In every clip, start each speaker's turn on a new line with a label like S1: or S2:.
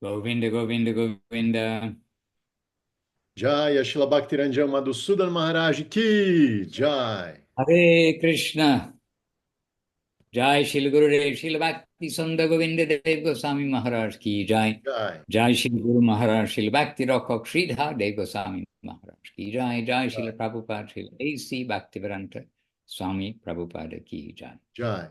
S1: Govinda, Govinda, Govinda.
S2: Jai, Srila Bhaktiranjan Madhusudan Maharaj ki Jai.
S1: Hare Krishna. Jai Shri Gurudev, Shri Bhakti Sundar Govinda Dev Goswami Maharaj ki Jai.
S2: Jai.
S1: Jai Shri Guru Maharaj, Shri Bhakti Rakshak Sridhar Dev Goswami Maharaj ki Jai. Jai Shri
S2: Jai.
S1: Prabhupada, Shri A.C. Bhaktivedanta Swami Prabhupada ki Jai.
S2: Jai.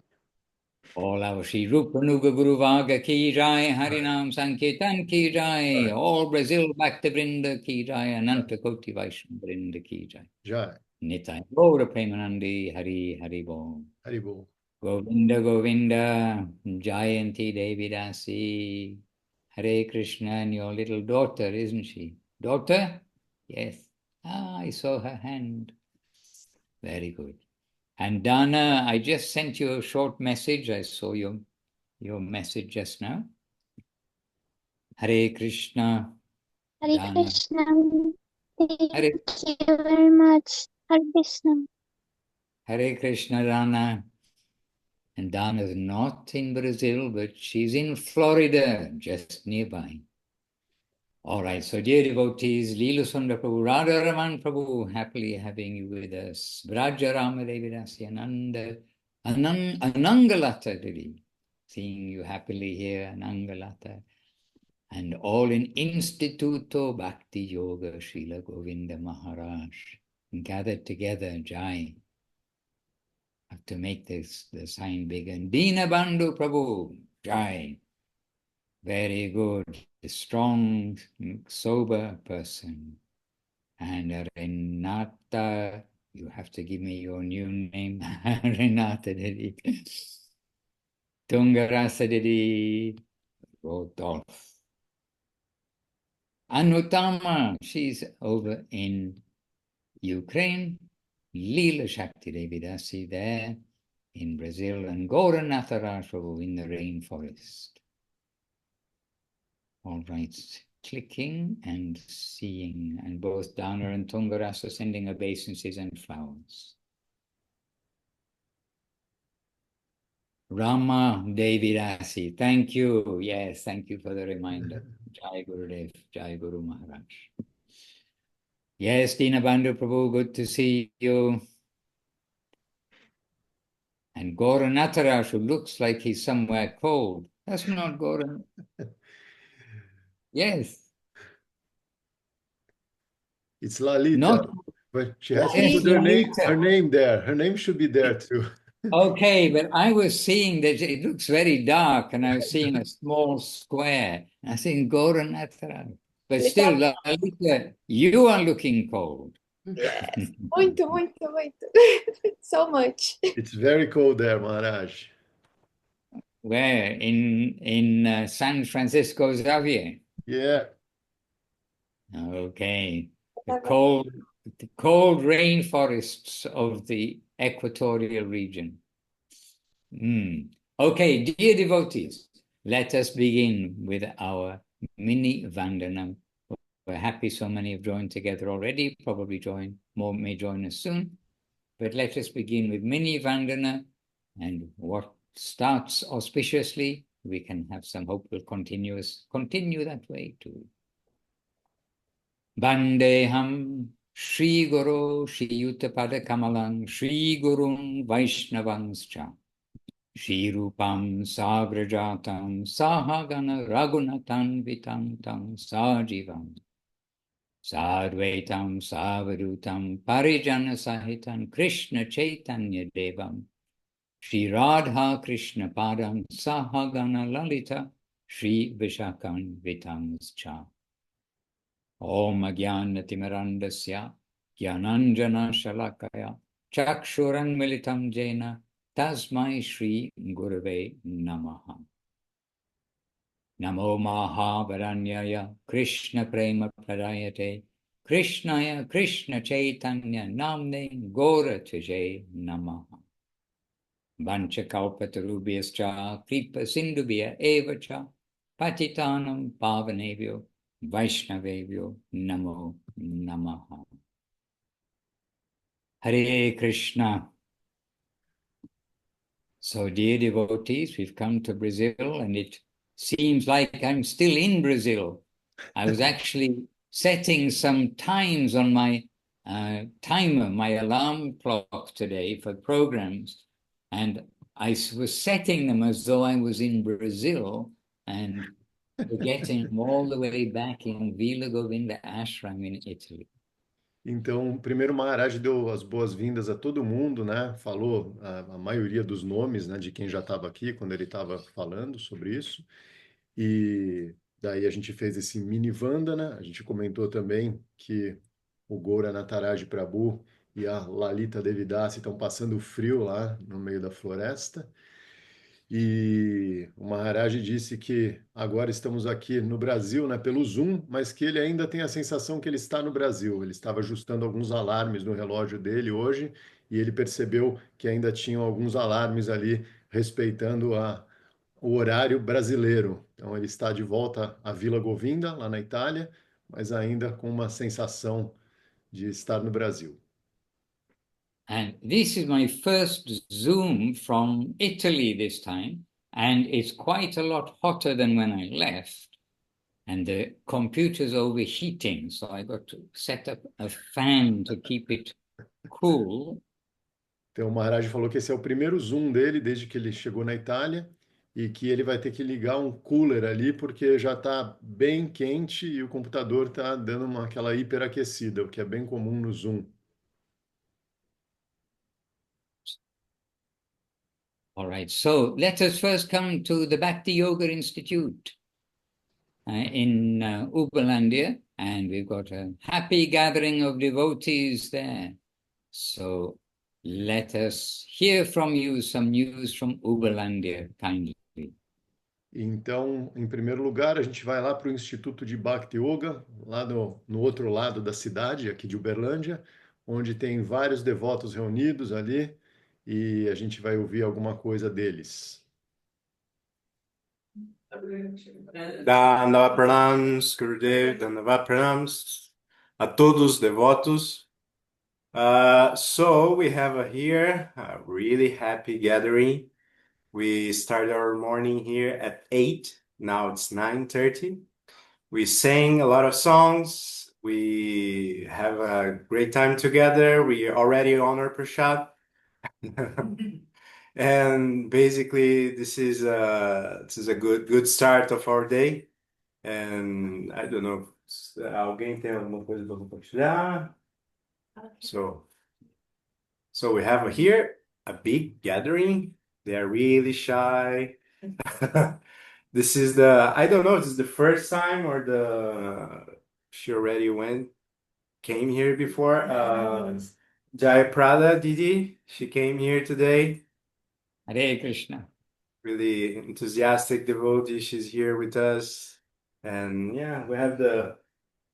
S1: All our Shri Rupa Nuga Guru Vaga ki Jai. Harinam Sankirtan ki Jai.
S2: Jai.
S1: All Brazil Bhakti Vrinda ki Jai.
S2: Jai.
S1: Ananta Koti Vaishnava Vrinda ki Jai.
S2: Jai.
S1: Nitai Gaura Premanandi Hari Hari Bol.
S2: Haribol.
S1: Govinda Govinda Jayanti Devi Dasi. Hare Krishna, and your little daughter, isn't she? Daughter? Yes. Ah, I saw her hand. Very good. And Dana, I just sent you a short message. I saw your message just now. Hare Krishna,
S3: Hare
S1: Dana.
S3: Krishna. Thank
S1: Hare,
S3: you very much. Hare Krishna.
S1: Hare Krishna, Dana. And Dana's not in Brazil, but she's in Florida, just nearby. All right, so dear devotees, Leela Sundar Prabhu, Radha Raman Prabhu, happily having you with us. Braja Rama Devidasi, Anangalata Devi, seeing you happily here, Anangalata, and all in Instituto Bhakti Yoga, Srila Govinda Maharaj, gathered together, Jai, have to make this the sign big. And Dina Bandhu Prabhu, Jai, very good, a strong, sober person. And Renata, you have to give me your new name, Renata Dedi. Tungarasa Dedi, Rodolph. Anutama, she's over in Ukraine. Leela Shakti Devidasi there in Brazil. And Gauranatha Raju in the rainforest. All right, clicking and seeing, and both Dana and Tungarasa sending obeisances and flowers. Rama Devidasi, thank you. Yes, thank you for the reminder. Jai Gurudev, Jai Guru Maharaj. Yes, Dinabandhu Prabhu, good to see you. And Gauranatharaj, who looks like he's somewhere cold. That's not Gauran. Yes.
S2: It's Lalita,
S1: Not.
S2: but she hasn't
S1: Yes,
S2: put
S1: Lalita.
S2: her name there. Her name should be there too.
S1: Okay, but I was seeing that it looks very dark, and I was seeing a small square. I was saying Gauranatharaj. But still, Lalita, you are looking cold.
S4: Yes. Muito, muito, muito. So much.
S2: It's very cold there, Maharaj.
S1: Where? In San Francisco Xavier?
S2: Yeah.
S1: Okay. The cold rainforests of the equatorial region. Okay, dear devotees, let us begin with our mini Vandanam. We're happy so many have joined together already, probably more may join us soon. But let us begin with mini Vandana, and what starts auspiciously, we can have some hope will continue that way too. Vandeham Shri Guru Shri Yuttapada Kamalam Shri Gurun Vaishnavanscha Shri Rupam Sagrajatam Sahagana Raghunatan Vitantam Sajivam Sadvaitam Savadutam Parijana Sahitam Krishna Chaitanya Devam Shri Radha Krishna Padam Sahagana Lalita Shri Vishakan Vitanscha Om Ajnanatimmirandasya Jnananjana Shalakaya Chakshuran Militam Jena Tasmai Shri Gurave Namaha. Namo Mahavaranyaya Krishna Prema Pradayate Krishnaya Krishna Chaitanya Namne Gora Tuje Namaha. Vanchakalpatarubhyascha Kripa Sindhubhya Evacha Patitanam Pavanebhyo Vaishnavebhyo Namo Namaha. Hare Krishna. So, dear devotees, we've come to Brazil, and it seems like I'm still in Brazil. I was actually setting some times on my timer, my alarm clock today for programs, and I was setting them as though I was in Brazil and getting all the way back in Vila Govinda Ashram in Italy.
S2: Então, primeiro o Maharaj deu as boas-vindas a todo mundo, né? Falou a maioria dos nomes, né, de quem já estava aqui quando ele estava falando sobre isso. E daí a gente fez esse mini Vandana. A gente comentou também que o Goura Nataraj Prabhu e a Lalita Devidasi estão passando frio lá no meio da floresta. E o Maharaj disse que agora estamos aqui no Brasil, né, pelo Zoom, mas que ele ainda tem a sensação que ele está no Brasil. Ele estava ajustando alguns alarmes no relógio dele hoje e ele percebeu que ainda tinham alguns alarmes ali respeitando o horário brasileiro. Então ele está de volta à Vila Govinda, lá na Itália, mas ainda com uma sensação de estar no Brasil.
S1: And this is my first Zoom from Italy this time, and it's quite a lot hotter than when I left. And the computer's overheating, so I got to set up a fan to keep it cool.
S2: Então o Maharaj falou que esse é o primeiro Zoom dele desde que ele chegou na Itália e que ele vai ter que ligar um cooler ali porque já está bem quente e o computador está dando aquela hiperaquecida, o que é bem comum no Zoom.
S1: All right, so let us first come to the Bhakti Yoga Institute in Uberlandia, and we've got a happy gathering of devotees there. So let us hear from you some news from Uberlandia, kindly.
S2: Então, em primeiro lugar, a gente vai lá para o Instituto de Bhakti Yoga, lá no outro lado da cidade, aqui de Uberlândia, onde tem vários devotos reunidos ali e a gente vai ouvir alguma coisa deles.
S5: Dandava pranams, Gurudev, Dandava pranams a todos os devotos. So we have here a really happy gathering. We started our morning here at 8. Now it's 9:30. We sang a lot of songs. We have a great time together. We are already on our prasad. And basically, this is a good start of our day. And I don't know, alguém tem alguma coisa para compartilhar? So we have here a big gathering. They are really shy. This is I don't know, this is the first time or she already came here before. Jaya Prada Didi, she came here today.
S1: Hare Krishna.
S5: Really enthusiastic devotee. She's here with us. And yeah, we have the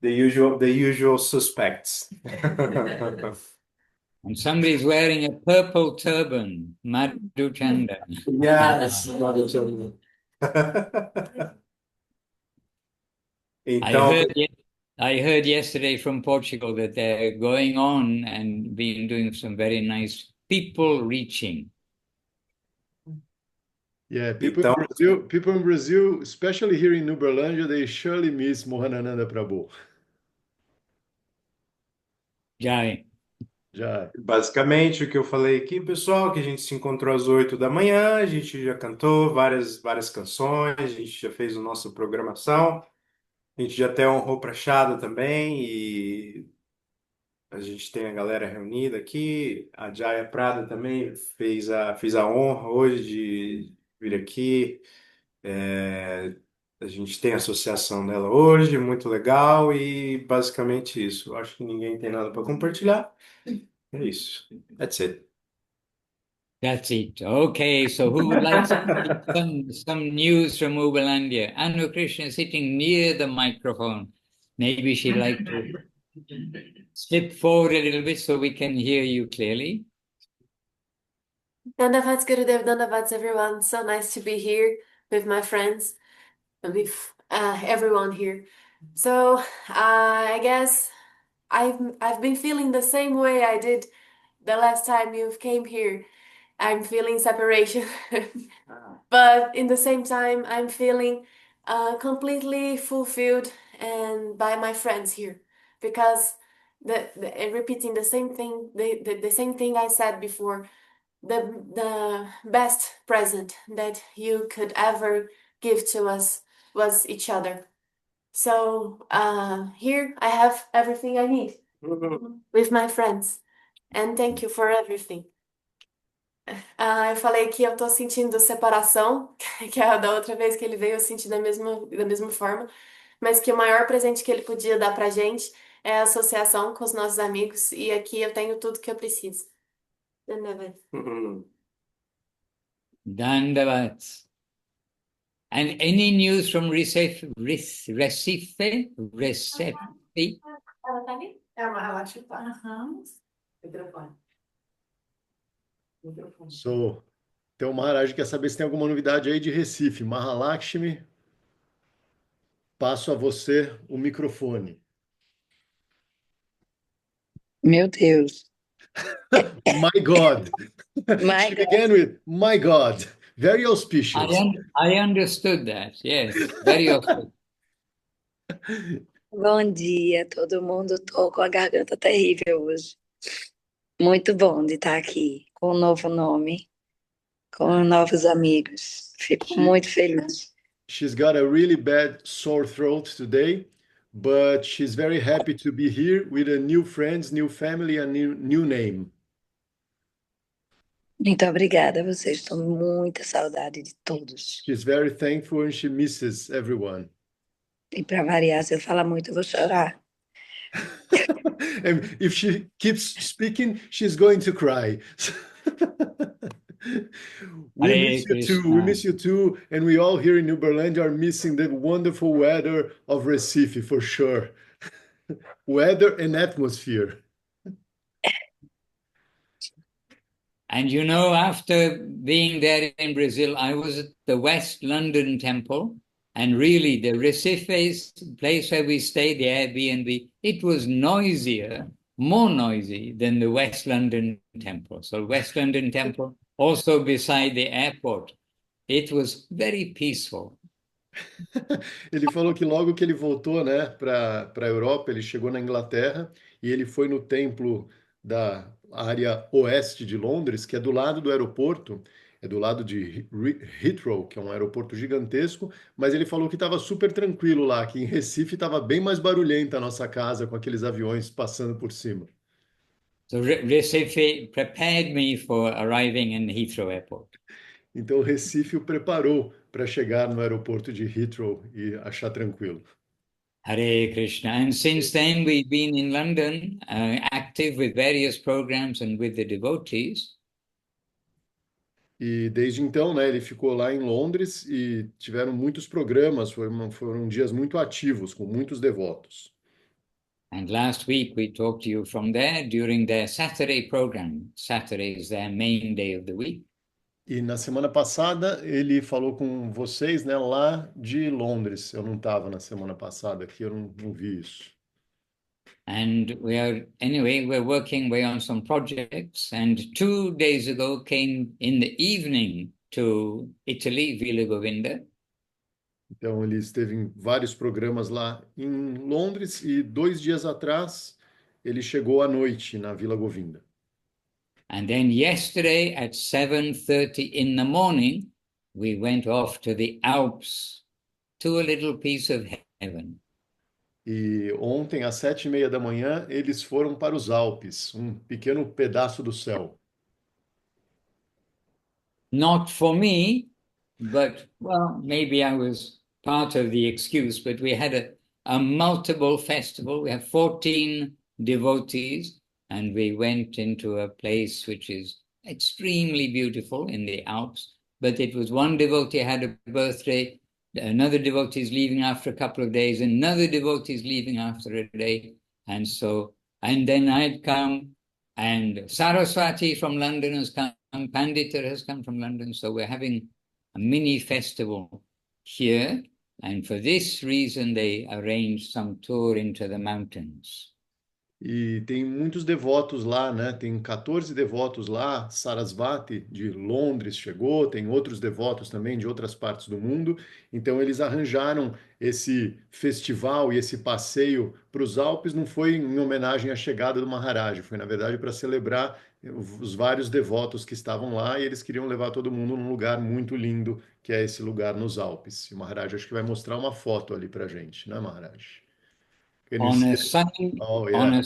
S5: usual suspects.
S1: And somebody's wearing a purple turban, Madhu Chanda.
S5: Yes. Então,
S1: I heard yesterday from Portugal that they're going on and been doing some very nice people reaching.
S2: Yeah, people in Brazil, especially here in Uberlândia, they surely miss Mohanananda Prabhu.
S1: Jai.
S2: Já.
S5: Basicamente, o que eu falei aqui, pessoal, que a gente se encontrou às 8 da manhã, a gente já cantou várias canções, a gente já fez a nossa programação, a gente já até honrou Prachada também, e a gente tem a galera reunida aqui, a Jaya Prada também fez a honra hoje de vir aqui, a gente tem a associação dela hoje, muito legal, e basicamente isso. Eu acho que ninguém tem nada para compartilhar. É isso. That's it.
S1: That's it. Okay, so who would like some news from Uberlandia? Anu Krishna sitting near the microphone. Maybe she'd like to step forward a little bit so we can hear you clearly.
S6: Dandavats Gurudev, Dandavats everyone. So nice to be here with my friends and with everyone here. So I guess I've been feeling the same way I did the last time you came here. I'm feeling separation but in the same time, I'm feeling completely fulfilled and by my friends here because and repeating the same thing, the same thing I said before, the best present that you could ever give to us was each other. So here I have everything I need with my friends, and thank you for everything. Eu falei que eu tô sentindo separação, que é da outra vez que ele veio eu senti da mesma forma, mas que o maior presente que ele podia dar pra gente é a associação com os nossos amigos, e aqui eu tenho tudo que eu preciso. Dandavat.
S1: Dandavat. And any news from Recife? Recife?
S6: Ela tá ali? Ela acho que tá. Aham. Microfone.
S2: So, então o Maharaj quer saber se tem alguma novidade aí de Recife. Mahalakshmi, passo a você o microfone.
S7: Meu Deus.
S2: My God.
S7: My
S2: She
S7: God.
S2: began with, my God. Very auspicious.
S1: I understood that, yes. Very often.
S7: Bom dia, todo mundo. Tô com a garganta terrível hoje. Muito bom de estar aqui com um novo nome, com novos amigos. Fico muito feliz.
S2: She's got a really bad sore throat today, but she's very happy to be here with a new friends, new family, and new name.
S7: Muito obrigada a vocês. Estou com muita saudade de todos.
S2: She's very thankful and she misses everyone.
S7: E para variar, se eu falar muito, eu vou chorar.
S2: And if she keeps speaking, she's going to cry. We
S1: Hare
S2: miss you too. We
S1: Krishna.
S2: miss you too. And we all here in Uberlândia are missing the wonderful weather of Recife for sure. Weather and atmosphere.
S1: And you know, after being there in Brazil, I was at the West London Temple, and really the Recife place where we stayed, the Airbnb, it was noisier, more noisy than the West London Temple. So West London Temple, also beside the airport, it was very peaceful.
S2: Ele falou que logo que ele voltou, né, para a Europa, ele chegou na Inglaterra e ele foi no templo da área oeste de Londres, que é do lado do aeroporto, é do lado de Heathrow, que é um aeroporto gigantesco, mas ele falou que estava super tranquilo lá, que em Recife estava bem mais barulhenta a nossa casa com aqueles aviões passando por cima.
S1: So Recife prepared me for arriving in Heathrow Airport.
S2: Então o Recife o preparou para chegar no aeroporto de Heathrow e achar tranquilo.
S1: Hare Krishna. And since then, we've been in London, active with various programs and with the devotees.
S2: E desde então, né, ele ficou lá em Londres e tiveram muitos programas, foram dias muito ativos, com muitos devotos.
S1: And last week, we talked to you from there during their Saturday program. Saturday is their main day of the week.
S2: E na semana passada ele falou com vocês, né, lá de Londres. Eu não estava na semana passada aqui, eu não vi isso.
S1: And we're working on some projects. And 2 days ago came in the evening to Italy, Villa Govinda.
S2: Então ele esteve em vários programas lá em Londres e 2 dias atrás ele chegou à noite na Vila Govinda.
S1: And then yesterday at 7:30 in the morning, we went off to the Alps, to a little piece of heaven.
S2: E ontem, às 7:30 da manhã, eles foram para os Alpes, um pequeno pedaço do céu.
S1: Not for me, but, well, maybe I was part of the excuse, but we had a multiple festival. We have 14 devotees, and we went into a place which is extremely beautiful in the Alps. But it was one devotee had a birthday, another devotee is leaving after a couple of days, another devotee is leaving after a day. And then I'd come, and Saraswati from London has come, Pandita has come from London. So we're having a mini festival here. And for this reason, they arranged some tour into the mountains.
S2: E tem muitos devotos lá, né? Tem 14 devotos lá. Sarasvati de Londres chegou, tem outros devotos também de outras partes do mundo. Então eles arranjaram esse festival e esse passeio para os Alpes. Não foi em homenagem à chegada do Maharaj, foi na verdade para celebrar os vários devotos que estavam lá e eles queriam levar todo mundo num lugar muito lindo, que é esse lugar nos Alpes. E o Maharaj acho que vai mostrar uma foto ali para gente, né, Maharaj? Can you
S1: On
S2: see
S1: a
S2: it?
S1: sunny,
S2: Oh,
S1: on
S2: yeah.
S1: a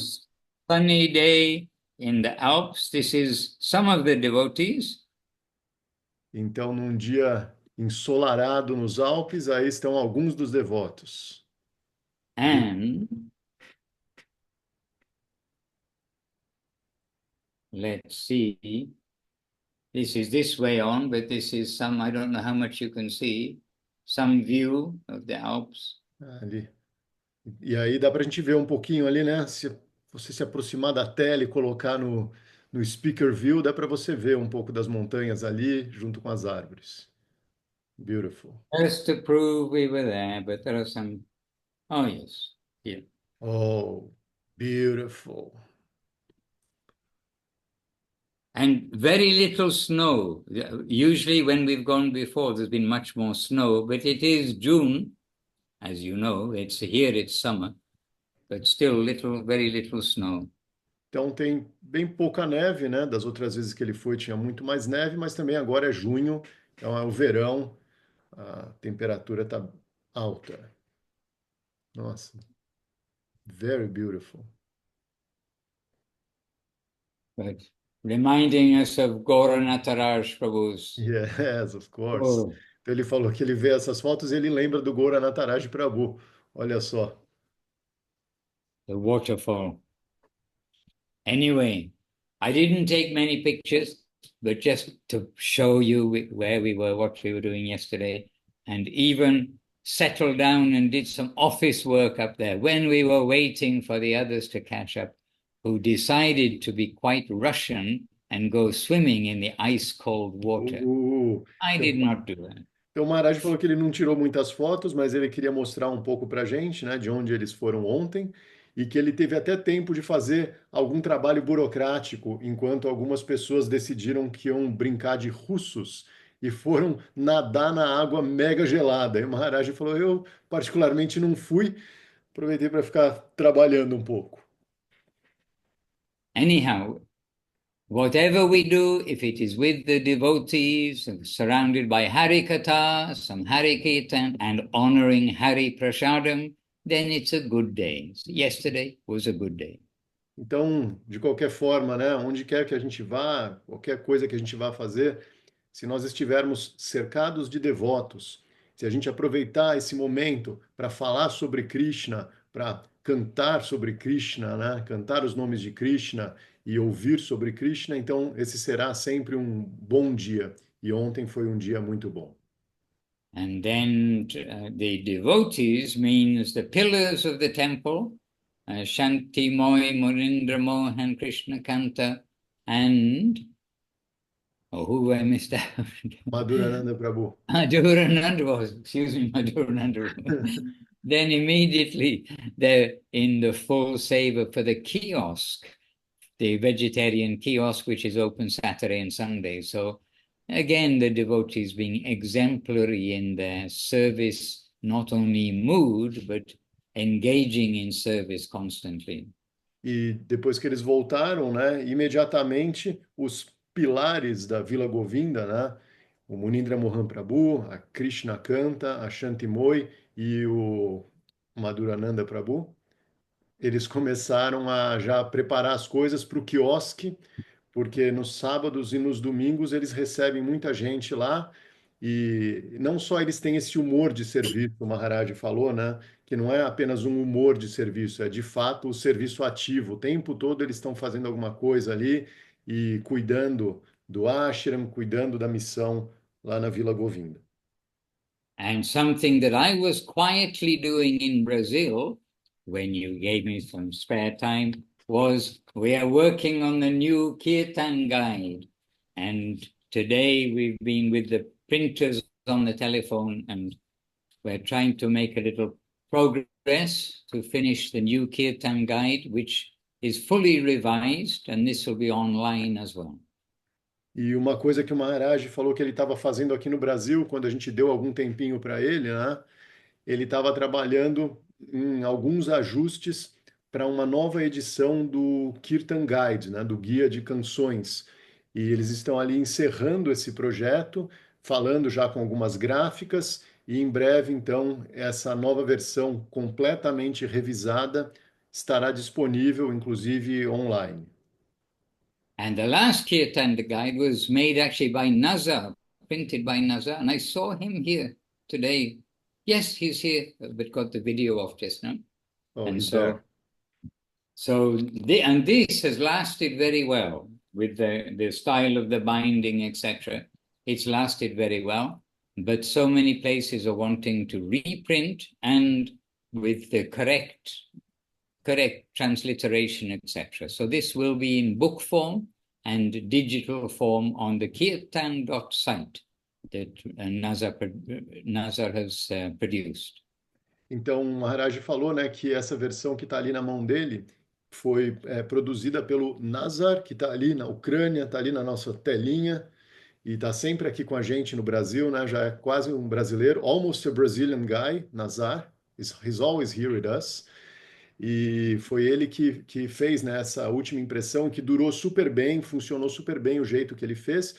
S1: sunny day in the Alps, this is some of the devotees.
S2: Então, num dia ensolarado nos Alpes, aí estão alguns dos devotos.
S1: And let's see, this is this way on, but this is some, I don't know how much you can see, some view of the Alps.
S2: Ali. E aí dá para a gente ver um pouquinho ali, né? Se você se aproximar da tela e colocar no speaker view, dá para você ver um pouco das montanhas ali, junto com as árvores. Beautiful.
S1: Just to prove we were there, but there are some, oh yes, here.
S2: Oh, beautiful.
S1: And very little snow. Usually when we've gone before, there's been much more snow, but it is June, as you know, it's here, it's summer, but still very little snow.
S2: Então tem bem pouca neve, né? Das outras vezes que ele foi tinha muito mais neve, mas também agora é junho, então é o verão, a temperatura está alta. Nossa, very beautiful.
S1: But reminding us of Gauranataraj Prabhu's.
S2: Yes, of course.
S1: Oh,
S2: Então ele falou que ele vê essas fotos e ele lembra do Gauranataraj Prabhu. Olha só.
S1: the waterfall. Anyway, I didn't take many pictures, but just to show you where we were, what we were doing yesterday, and even settled down and did some office work up there when we were waiting for the others to catch up, who decided to be quite Russian and go swimming in the ice cold water. I did not do that.
S2: Então o Maharaj falou que ele não tirou muitas fotos, mas ele queria mostrar um pouco para a gente, né, de onde eles foram ontem, e que ele teve até tempo de fazer algum trabalho burocrático, enquanto algumas pessoas decidiram que iam brincar de russos e foram nadar na água mega gelada. E o Maharaj falou: eu particularmente não fui, aproveitei para ficar trabalhando um pouco.
S1: Anyhow, whatever we do, if it is with the devotees, surrounded by Harikatha, some Hari Kirtan, and honoring Hari Prasadam, then it's a good day. Yesterday was a good day.
S2: Então, de qualquer forma, né, onde quer que a gente vá, qualquer coisa que a gente vá fazer, se nós estivermos cercados de devotos, se a gente aproveitar esse momento para falar sobre Krishna, para cantar sobre Krishna, né, cantar os nomes de Krishna e ouvir sobre Krishna, então esse será sempre um bom dia. E ontem foi um dia muito bom.
S1: And then the devotees means the pillars of the temple, Shanti Moy, Munindra Mohan, Krishna Kanta, and who I missed out?
S2: Madhurananda Prabhu.
S1: Madhurananda was, excuse me, Madhurananda. Then immediately they're in the full seva for the kiosk, the vegetarian kiosk, which is open Saturday and Sunday. So again, the devotees being exemplary in their service, not only mood, but engaging in service constantly.
S2: E depois que eles voltaram, né, imediatamente os pilares da Vila Govinda, né, o Munindra Mohan Prabhu, a Krishna Kanta, a Shanti Moy e o Madhurananda Prabhu, eles começaram a já preparar as coisas para o quiosque, porque nos sábados e nos domingos eles recebem muita gente lá e não só eles têm esse humor de serviço, o Maharaj falou, né? Que não é apenas um humor de serviço, é de fato o serviço ativo. O tempo todo eles estão fazendo alguma coisa ali e cuidando do ashram, cuidando da missão lá na Vila Govinda.
S1: And something that I was quietly doing in Brazil, when you gave me some spare time, was we are working on the new Kirtan guide. And today we've been with the printers on the telephone and we're trying to make a little progress to finish the new Kirtan guide, which is fully revised, and this will be online as well.
S2: E uma coisa que o Maharaj falou que ele estava fazendo aqui no Brasil, quando a gente deu algum tempinho para ele, né? Ele estava trabalhando em alguns ajustes para uma nova edição do Kirtan Guide, né? Do Guia de Canções. E eles estão ali encerrando esse projeto, falando já com algumas gráficas, e em breve, então, essa nova versão completamente revisada estará disponível, inclusive online.
S1: And the last Kirtan guide was made actually by Nazar, printed by Nazar, and I saw him here today. Yes, he's here, but got the video off just now.
S2: Oh,
S1: And
S2: he's
S1: so,
S2: there.
S1: and this has lasted very well with the style of the binding, etc. It's lasted very well, but so many places are wanting to reprint and with the correct transliteration, etc. So this will be in book form and digital form on the kirtan.site that Nazar has produced.
S2: Então, o Maharaj falou, né, que essa versão que está ali na mão dele foi produzida pelo Nazar, que está ali na Ucrânia, está ali na nossa telinha e está sempre aqui com a gente no Brasil, né? Já é quase um brasileiro, almost a Brazilian guy, Nazar. He's always here with us. E foi ele que fez, né, essa última impressão, que durou super bem, funcionou super bem o jeito que ele fez,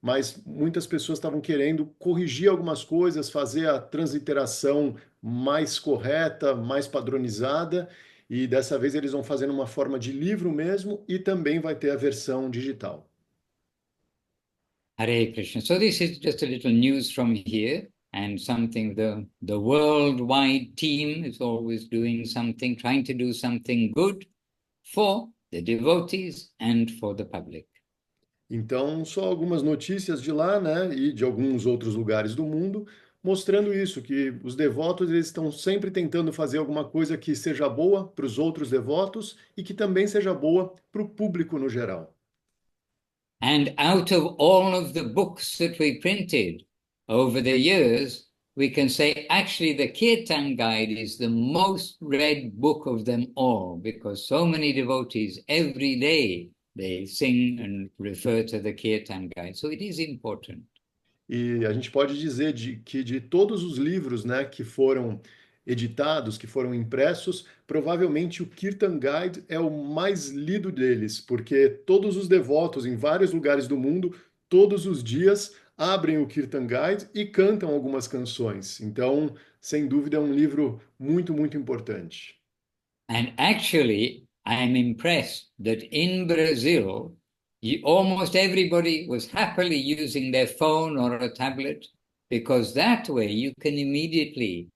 S2: mas muitas pessoas estavam querendo corrigir algumas coisas, fazer a transliteração mais correta, mais padronizada, e dessa vez eles vão fazer numa forma de livro mesmo, e também vai ter a versão digital.
S1: Hare Krishna. So this is just a little news from here, and something the worldwide team is always doing something, trying to do something good for the devotees and for the public.
S2: Então, só algumas notícias de lá, né, e de alguns outros lugares do mundo, mostrando isso, que os devotos eles estão sempre tentando fazer alguma coisa que seja boa para os outros devotos e que também seja boa para o público no geral.
S1: And out of all of the books that we printed over the years, we can say actually the Kirtan Guide is the most read book of them all, because so many devotees every day they sing and refer to the Kirtan Guide. So it is important.
S2: E a gente pode dizer que de todos os livros, né, que foram editados, que foram impressos, provavelmente o Kirtan Guide é o mais lido deles, porque todos os devotos em vários lugares do mundo, todos os dias, abrem o Kirtan Guide e cantam algumas canções. Então, sem dúvida, é um livro muito, muito importante.
S1: And actually, I am impressed that in Brazil, almost everybody was happily using their phone or a tablet, because that way you can immediately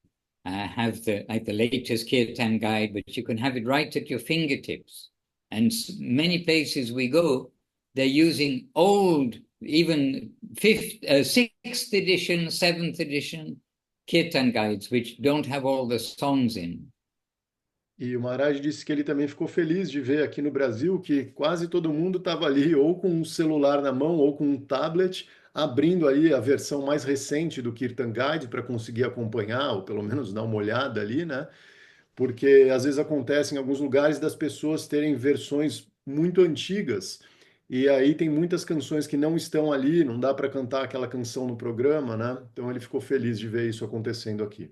S1: have the latest Kirtan Guide, but you can have it right at your fingertips. And many places we go, they're using old, even 6th edition, 7th edition Kirtan Guides, which don't have all the songs in.
S2: E o Maharaj disse que ele também ficou feliz de ver aqui no Brasil que quase todo mundo estava ali ou com um celular na mão ou com um tablet, abrindo aí a versão mais recente do Kirtan Guide para conseguir acompanhar, ou pelo menos dar uma olhada ali, né? Porque às vezes acontece em alguns lugares das pessoas terem versões muito antigas, e aí tem muitas canções que não estão ali, não dá para cantar aquela canção no programa, né? Então ele ficou feliz de ver isso acontecendo aqui.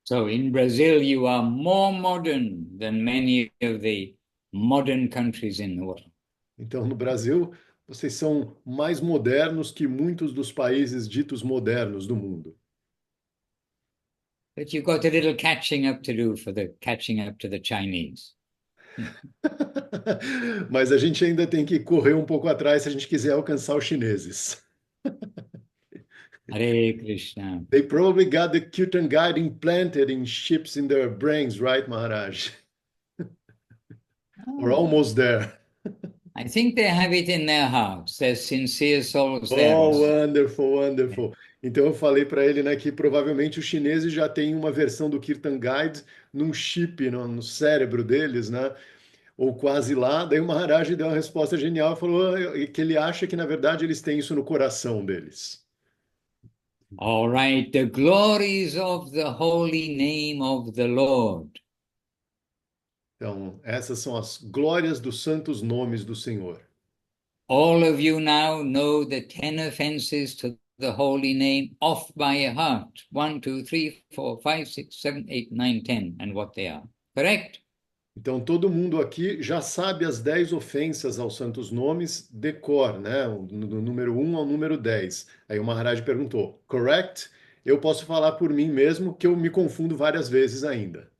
S1: So in Brazil, you are more modern than many of the modern countries in the world.
S2: Então, no Brasil, vocês são mais modernos que muitos dos países ditos modernos do mundo.
S1: But you've got a little catching up to do for the catching up to the Chinese.
S2: Mas a gente ainda tem que correr um pouco atrás se a gente quiser alcançar os chineses.
S1: Hare Krishna.
S2: They probably got the Kirtan Guide implanted in chips in their brains, right, Maharaj? We're almost there.
S1: I think they have it in their hearts, their sincere souls
S2: Oh,
S1: there.
S2: wonderful, wonderful. Então eu falei para ele, né, que provavelmente os chineses já têm uma versão do Kirtan Guide num chip no cérebro deles, né? Ou quase lá. Daí o Maharaj deu uma resposta genial, falou que ele acha que na verdade eles têm isso no coração deles.
S1: All right, the glories of the holy name of the Lord.
S2: Então, essas são as glórias dos santos nomes do Senhor.
S1: All of you now know the 10 offenses to the holy name off by heart. 1, 2, 3, 4, 5, 6, 7, 8, 9, 10, and what they are. Correct?
S2: Então, todo mundo aqui já sabe as 10 ofensas aos santos nomes de cor, né? Do número 1 ao número 10. Aí o Maharaj perguntou, correct? Eu posso falar por mim mesmo que eu me confundo várias vezes ainda.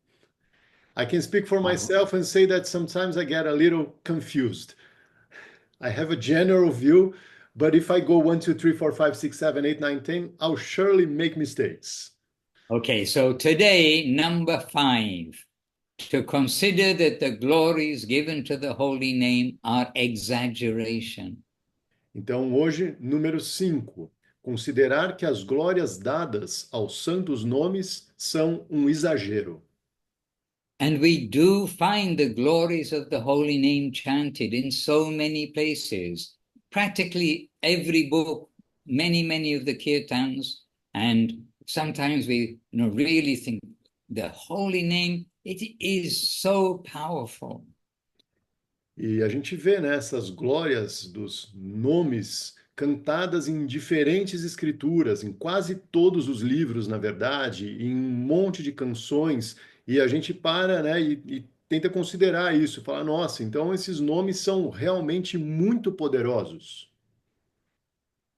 S2: I can speak for myself and say that sometimes I get a little confused. I have a general view, but if I go 1, 2, 3, 4, 5, 6, 7, 8, 9, 10, I'll surely make mistakes.
S1: Okay, so today, number 5, to consider that the glories given to the holy name are exaggeration.
S2: Então, hoje, número 5, considerar que as glórias dadas aos santos nomes são um exagero.
S1: And we do find the glories of the holy name chanted in so many places, practically every book, many of the kirtans, and sometimes we really think the holy name, it is so powerful.
S2: E a gente vê, né, essas glórias dos nomes cantadas em diferentes escrituras, em quase todos os livros, na verdade, em um monte de canções, e a gente para, né, e tenta considerar isso, falar, nossa, então esses nomes são realmente muito poderosos.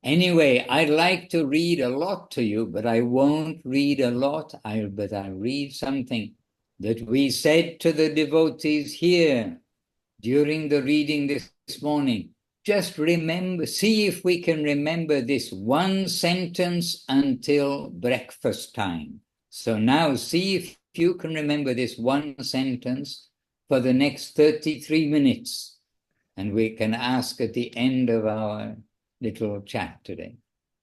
S1: Anyway, I'd like to read a lot to you, but I won't read a lot, but I'll read something that we said to the devotees here during the reading this morning. Just remember, see if we can remember this one sentence until breakfast time. So now see if you can remember this one sentence for the next 33 minutes. And we can ask at the end of our little chat today.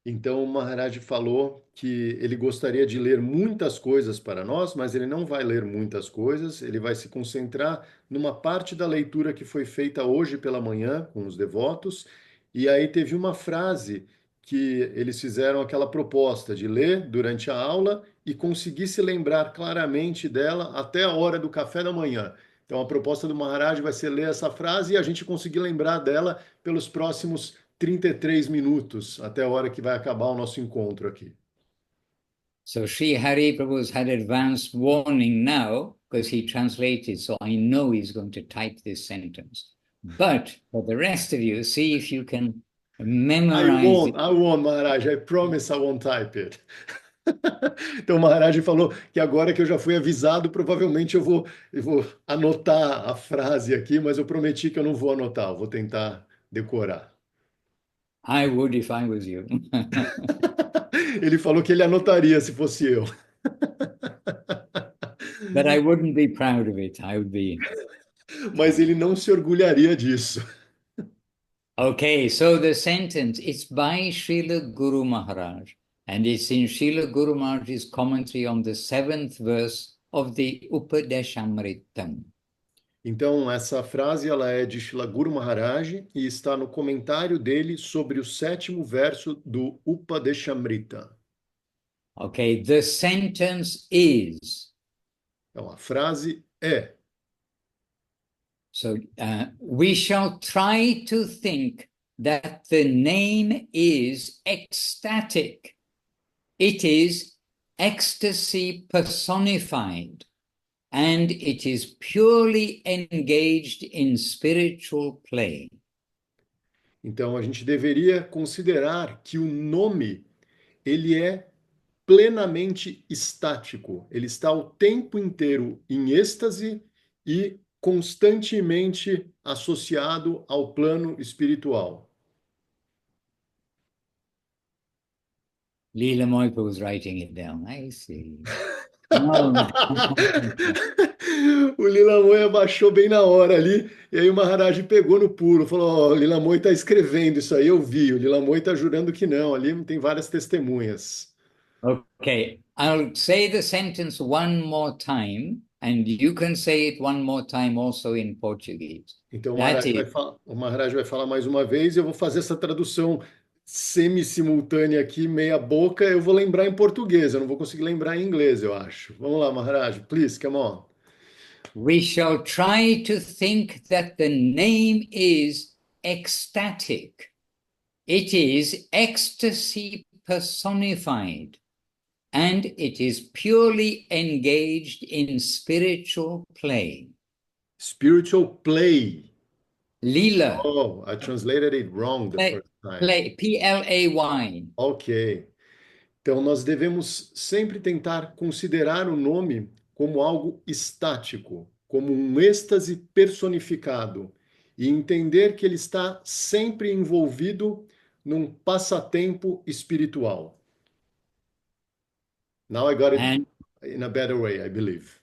S2: Então, o Maharaj falou que ele gostaria de ler muitas coisas para nós, mas ele não vai ler muitas coisas, ele vai se concentrar numa parte da leitura que foi feita hoje pela manhã com os devotos, e aí teve uma frase que eles fizeram aquela proposta de ler durante a aula e conseguir se lembrar claramente dela até a hora do café da manhã. Então, a proposta do Maharaj vai ser ler essa frase e a gente conseguir lembrar dela pelos próximos 33 minutos, até a hora que vai acabar o nosso encontro aqui.
S1: So Sri Hari Prabhu's had advanced warning now, because he translated, so I know he's going to type this sentence. But for the rest of you, see if you can memorize it.
S2: I won't, Maharaj. I promise I won't type it. Então, o Maharaj falou que agora que eu já fui avisado, provavelmente eu vou anotar a frase aqui, mas eu prometi que eu não vou anotar, eu vou tentar decorar.
S1: I would if I was you.
S2: Ele falou que ele anotaria se fosse eu.
S1: But I wouldn't be proud of it. I would be.
S2: Mas ele não se orgulharia disso.
S1: Okay, so the sentence, it's by Srila Guru Maharaj, and it's in Srila Guru Maharaj's commentary on the 7th verse of the Upadeshamritam.
S2: Então, essa frase ela é de Srila Guru Maharaj e está no comentário dele sobre o 7º verso do Upadeshamrita.
S1: Okay, the sentence is,
S2: Então, a frase é:
S1: so we shall try to think that the name is ecstatic. It is ecstasy personified, and it is purely engaged in spiritual play.
S2: Então, a gente deveria considerar que o nome ele é plenamente estático. Ele está o tempo inteiro em êxtase e constantemente associado ao plano espiritual.
S1: Leela Moipa was writing it down. I see. No.
S2: O Lilamoi abaixou bem na hora ali, e aí o Maharaj pegou no pulo, falou: Ó, o Lilamoi está escrevendo isso aí, eu vi. O Lilamoi está jurando que não, ali tem várias testemunhas.
S1: Okay, I'll say the sentence one more time, and you can say it one more time also in Portuguese.
S2: Então
S1: That is,
S2: o Maharaj vai falar mais uma vez, e eu vou fazer essa tradução semi-simultânea aqui, meia boca, eu vou lembrar em português, eu não vou conseguir lembrar em inglês, eu acho. Vamos lá, Maharaj, please, come on.
S1: we shall try to think that the name is ecstatic. It is ecstasy personified, and it is purely engaged in spiritual play.
S2: Spiritual play.
S1: Lila,
S2: Oh, I translated it wrong the
S1: play,
S2: first time.
S1: play, P-L-A-Y.
S2: Ok. Então, nós devemos sempre tentar considerar o nome como algo estático, como um êxtase personificado, e entender que ele está sempre envolvido num passatempo espiritual. Now I got it
S1: And
S2: in a better way, I believe.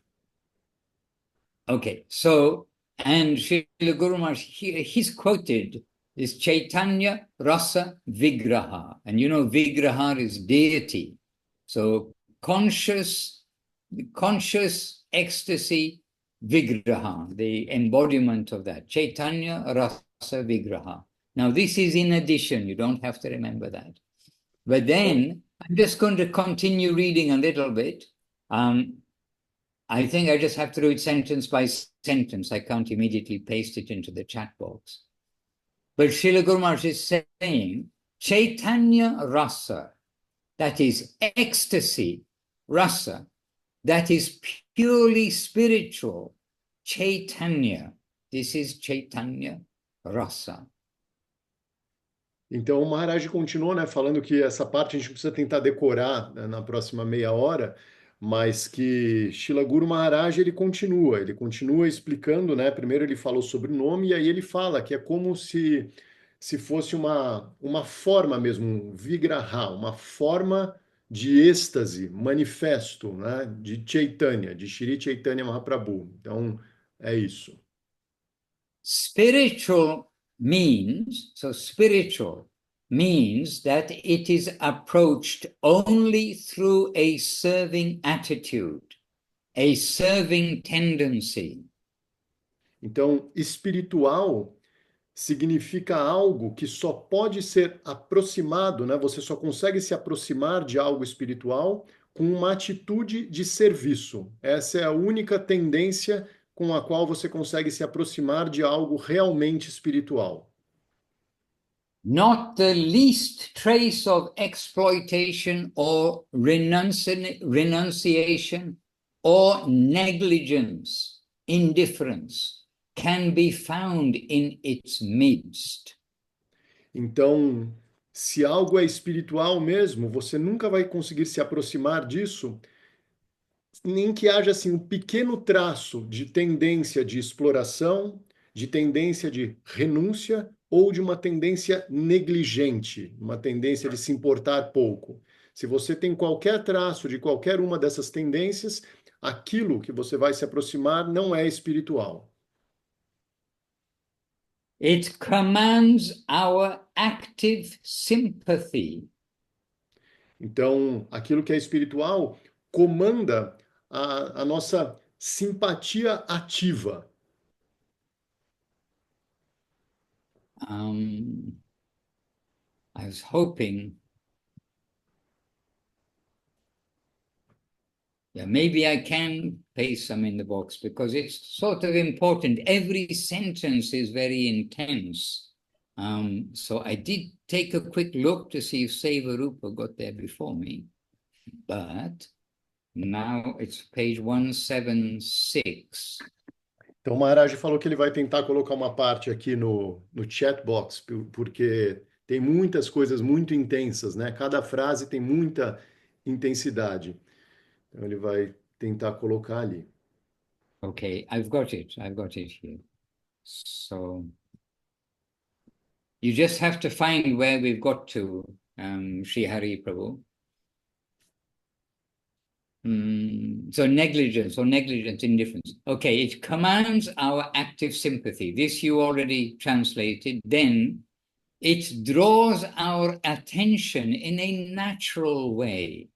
S1: okay, so, and Srila Guru Maharaj, he's quoted is Chaitanya Rasa Vigraha. And you know, Vigraha is deity. So conscious ecstasy Vigraha, the embodiment of that. Chaitanya Rasa Vigraha. Now, this is in addition. You don't have to remember that. But then, I'm just going to continue reading a little bit. I think I just have to do it sentence by sentence. I can't immediately paste it into the chat box. But Srila Guru Maharaj is saying, Chaitanya Rasa, that is ecstasy, rasa, that is purely spiritual, Chaitanya. This is Chaitanya Rasa.
S2: Então, o Maharaj continuou, né, falando que essa parte a gente precisa tentar decorar, né, na próxima meia hora, mas que Srila Guru Maharaj ele continua explicando, né? Primeiro ele falou sobre o nome e aí ele fala que é como se fosse uma forma mesmo, um vigraha, uma forma de êxtase, manifesto, né, de Chaitanya, de Shri Chaitanya Mahaprabhu. Então, é isso.
S1: Spiritual means that it is approached only through a serving attitude, a serving tendency.
S2: Então, espiritual significa algo que só pode ser aproximado, né? Você só consegue se aproximar de algo espiritual com uma atitude de serviço. Essa é a única tendência com a qual você consegue se aproximar de algo realmente espiritual.
S1: Not the least trace of exploitation or renunciation or negligence, indifference, can be found in its midst.
S2: Então, se algo é espiritual mesmo, você nunca vai conseguir se aproximar disso, nem que haja assim um pequeno traço de tendência de exploração, de tendência de renúncia ou de uma tendência negligente, uma tendência de se importar pouco. Se você tem qualquer traço de qualquer uma dessas tendências, aquilo que você vai se aproximar não é espiritual.
S1: It commands our active sympathy.
S2: Então, aquilo que é espiritual comanda a nossa simpatia ativa.
S1: I was hoping, maybe I can paste some in the box because it's sort of important. Every sentence is very intense. So I did take a quick look to see if Seva-Rupa got there before me, but now it's page 176.
S2: Então, o Maharaj falou que ele vai tentar colocar uma parte aqui no chat box, porque tem muitas coisas muito intensas, né? Cada frase tem muita intensidade. Então, ele vai tentar colocar ali.
S1: Okay, I've got it here. So you just have to find where we've got to, Sri Hari Prabhu. So negligence, indifference. Okay, it commands our active sympathy. This you already translated. Then it draws our attention in a natural way.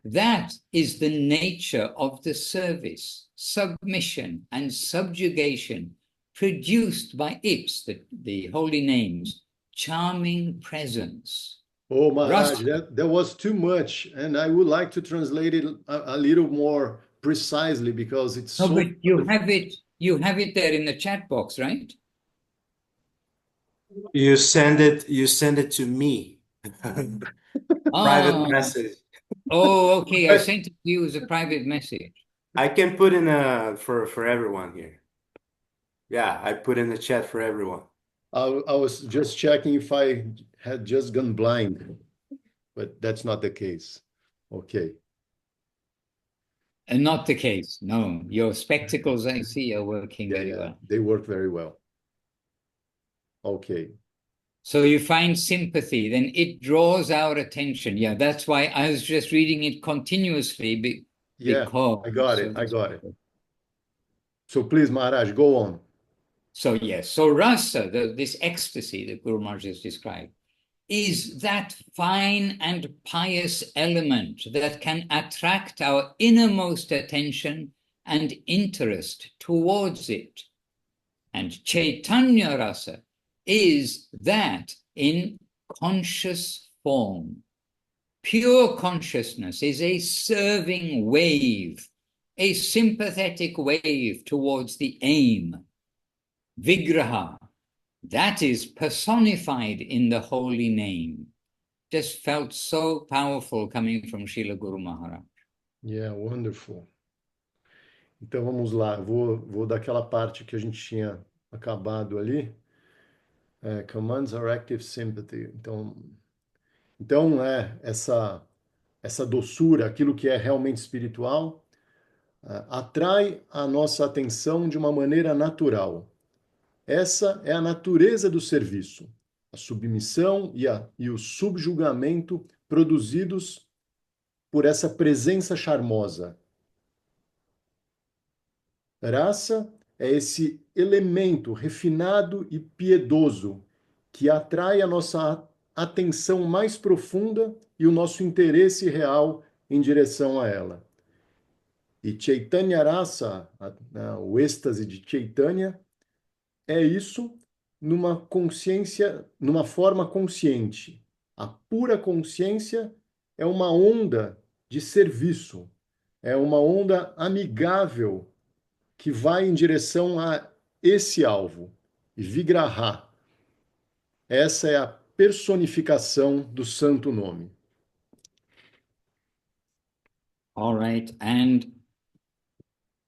S1: That is the nature of the service, submission and subjugation produced by its, the holy names, charming presence.
S2: Oh, Maharaj, that was too much, and I would like to translate it a little more precisely because it's
S1: No,
S2: so.
S1: but you have it there in the chat box, right?
S5: You send it to me. Private
S1: Oh,
S5: message.
S1: oh, okay. I
S2: But
S1: sent it to you as a private message.
S5: I can put in for everyone here. Yeah, I put in the chat for everyone.
S2: I was just checking if I had just gone blind, but that's not the case. Okay.
S1: And not the case. No, your spectacles, I see, are working very well.
S2: They work very well. Okay.
S1: So you find sympathy, then it draws our attention. Yeah, that's why I was just reading it continuously
S2: Yeah,
S1: because
S2: I got it.
S1: of
S2: I
S1: this.
S2: got it. So please, Maharaj, go on.
S1: So yes, so rasa, this ecstasy that Guru Maharaj has described, is that fine and pious element that can attract our innermost attention and interest towards it. And Chaitanya Rasa is that in conscious form. Pure consciousness is a serving wave, a sympathetic wave towards the aim. Vigraha, that is personified in the holy name. Just felt so powerful coming from Srila Guru Maharaj.
S2: Yeah, wonderful. Então vamos lá, vou daquela parte que a gente tinha acabado ali. Commands our active sympathy. Então essa doçura, aquilo que é realmente espiritual, atrai a nossa atenção de uma maneira natural. Essa é a natureza do serviço, a submissão e o subjugamento produzidos por essa presença charmosa. Rasa é esse elemento refinado e piedoso que atrai a nossa atenção mais profunda e o nosso interesse real em direção a ela. E Chaitanya Rasa, o êxtase de Chaitanya, é isso numa consciência, numa forma consciente. A pura consciência é uma onda de serviço, é uma onda amigável que vai em direção a esse alvo, Vigraha. Essa é a personificação do santo nome.
S1: All right, and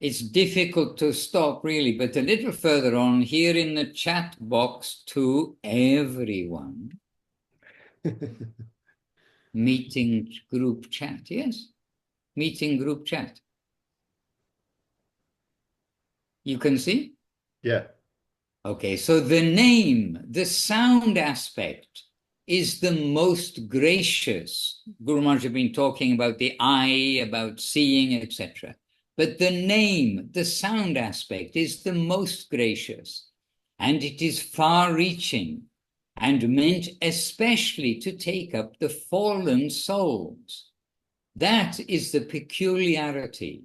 S1: it's difficult to stop really, but a little further on here in the chat box to everyone, meeting group chat, yes, meeting group chat. You can see?
S2: Yeah.
S1: Okay, so the name, the sound aspect is the most gracious. Guru Maharaj has been talking about the eye, about seeing, etc. But the name, the sound aspect is the most gracious, and it is far-reaching and meant especially to take up the fallen souls. That is the peculiarity.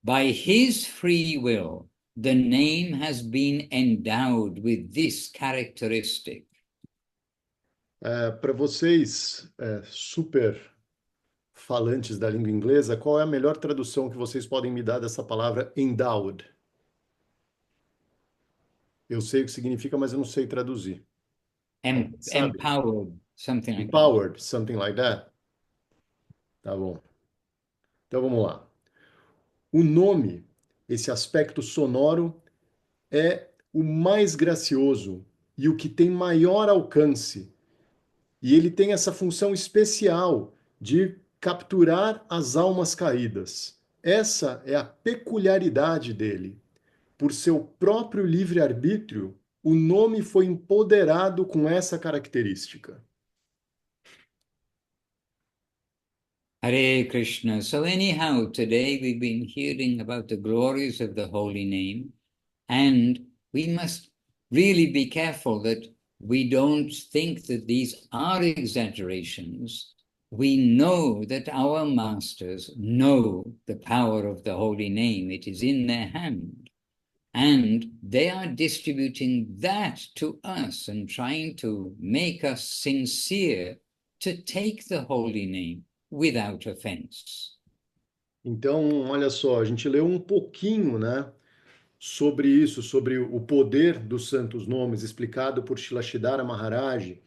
S1: By his free will, the name has been endowed with this characteristic.
S2: Para vocês, super falantes da língua inglesa, qual é a melhor tradução que vocês podem me dar dessa palavra endowed? Eu sei o que significa, mas eu não sei traduzir.
S1: Empowered, something like
S2: Empowered, something like that? Tá bom. Então vamos lá. O nome, esse aspecto sonoro, é o mais gracioso e o que tem maior alcance. E ele tem essa função especial de capturar as almas caídas. Essa é a peculiaridade dele. Por seu próprio livre-arbítrio, o nome foi empoderado com essa característica.
S1: Hare Krishna. So anyhow, today we've been hearing about the glories of the holy name, and we must really be careful that we don't think that these are exaggerations. We know that our masters know the power of the holy name. It is in their hand. And they are distributing that to us and trying to make us sincere to take the holy name without offense.
S2: Então, olha só, a gente leu um pouquinho, né, sobre isso, sobre o poder dos santos nomes, explicado por Shilashidhara Maharaj.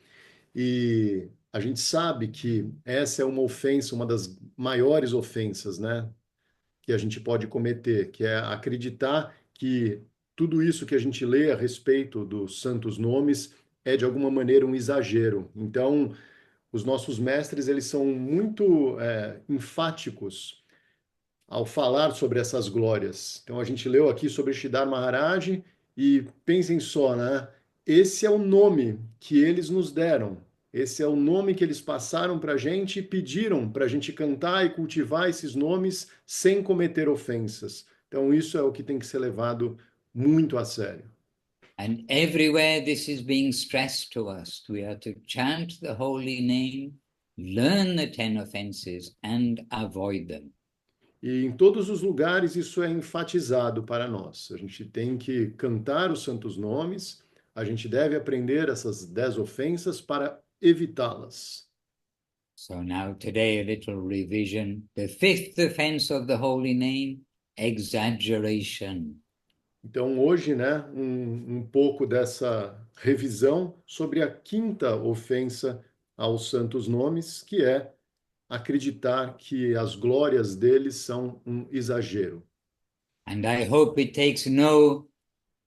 S2: E a gente sabe que essa é uma ofensa, uma das maiores ofensas, né, que a gente pode cometer, que é acreditar que tudo isso que a gente lê a respeito dos santos nomes é de alguma maneira um exagero. Então, os nossos mestres, eles são muito enfáticos ao falar sobre essas glórias. Então a gente leu aqui sobre Sridhar Maharaj e pensem só, né? Esse é o nome que eles nos deram. Esse é o nome que eles passaram para a gente e pediram para a gente cantar e cultivar esses nomes sem cometer ofensas. Então isso é o que tem que ser levado muito a sério.
S1: And everywhere this is being stressed to us. We are to chant the holy name, learn the 10 offenses, and avoid them.
S2: E em todos os lugares isso é enfatizado para nós. A gente tem que cantar os santos nomes, a gente deve aprender essas 10 ofensas para evitá-las.
S1: So now today a little revision. The fifth offense of the holy name, exaggeration.
S2: Então hoje, né, um pouco dessa revisão sobre a quinta ofensa aos santos nomes, que é acreditar que as glórias deles são um exagero.
S1: And I hope it takes no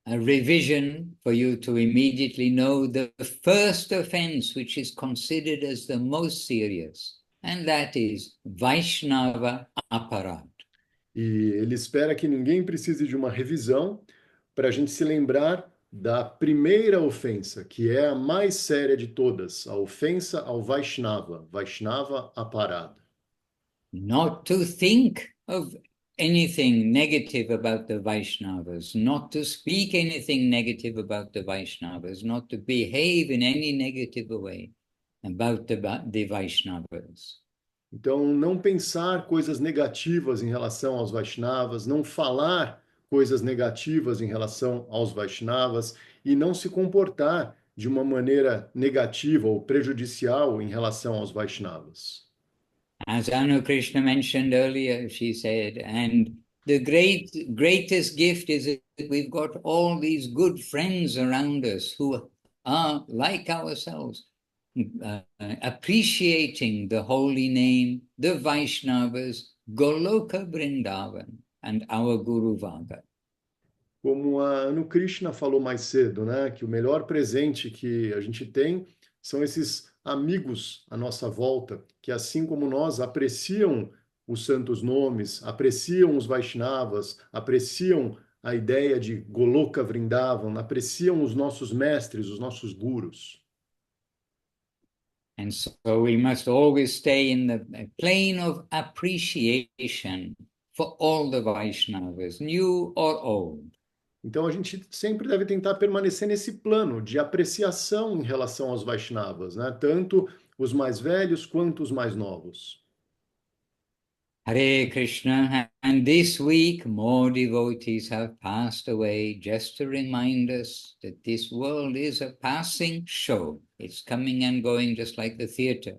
S1: revision for you to immediately know the first offense, which is considered as the most serious, and that is Vaishnava Aparad.
S2: E ele espera que ninguém precise de uma revisão para a gente se lembrar da primeira ofensa, que é a mais séria de todas, a ofensa ao Vaishnava, Vaishnava Aparad.
S1: Not to think of anything negative about the Vaishnavas, not to speak anything negative about the Vaishnavas, not to behave in any negative way about the Vaishnavas.
S2: Então, não pensar coisas negativas em relação aos Vaishnavas, não falar coisas negativas em relação aos Vaishnavas e não se comportar de uma maneira negativa ou prejudicial em relação aos Vaishnavas.
S1: As Anu Krishna mentioned earlier, she said, and the greatest gift is that we've got all these good friends around us who are like ourselves, appreciating the holy name, the Vaishnavas, Goloka Vrindavan, and our Guru Vaga.
S2: Como a Anu Krishna falou mais cedo, né, que o melhor presente que a gente tem são esses amigos à nossa volta, que assim como nós apreciam os santos nomes, apreciam os Vaishnavas, apreciam a ideia de Goloka Vrindavan, apreciam os nossos mestres, os nossos gurus.
S1: And so we must always stay in the plane of appreciation for all the Vaishnavas, new or old.
S2: Então a gente sempre deve tentar permanecer nesse plano de apreciação em relação aos Vaishnavas, né? Tanto os mais velhos quanto os mais novos.
S1: Hare Krishna, and this week more devotees have passed away, just to remind us that this world is a passing show. It's coming and going, just like the theater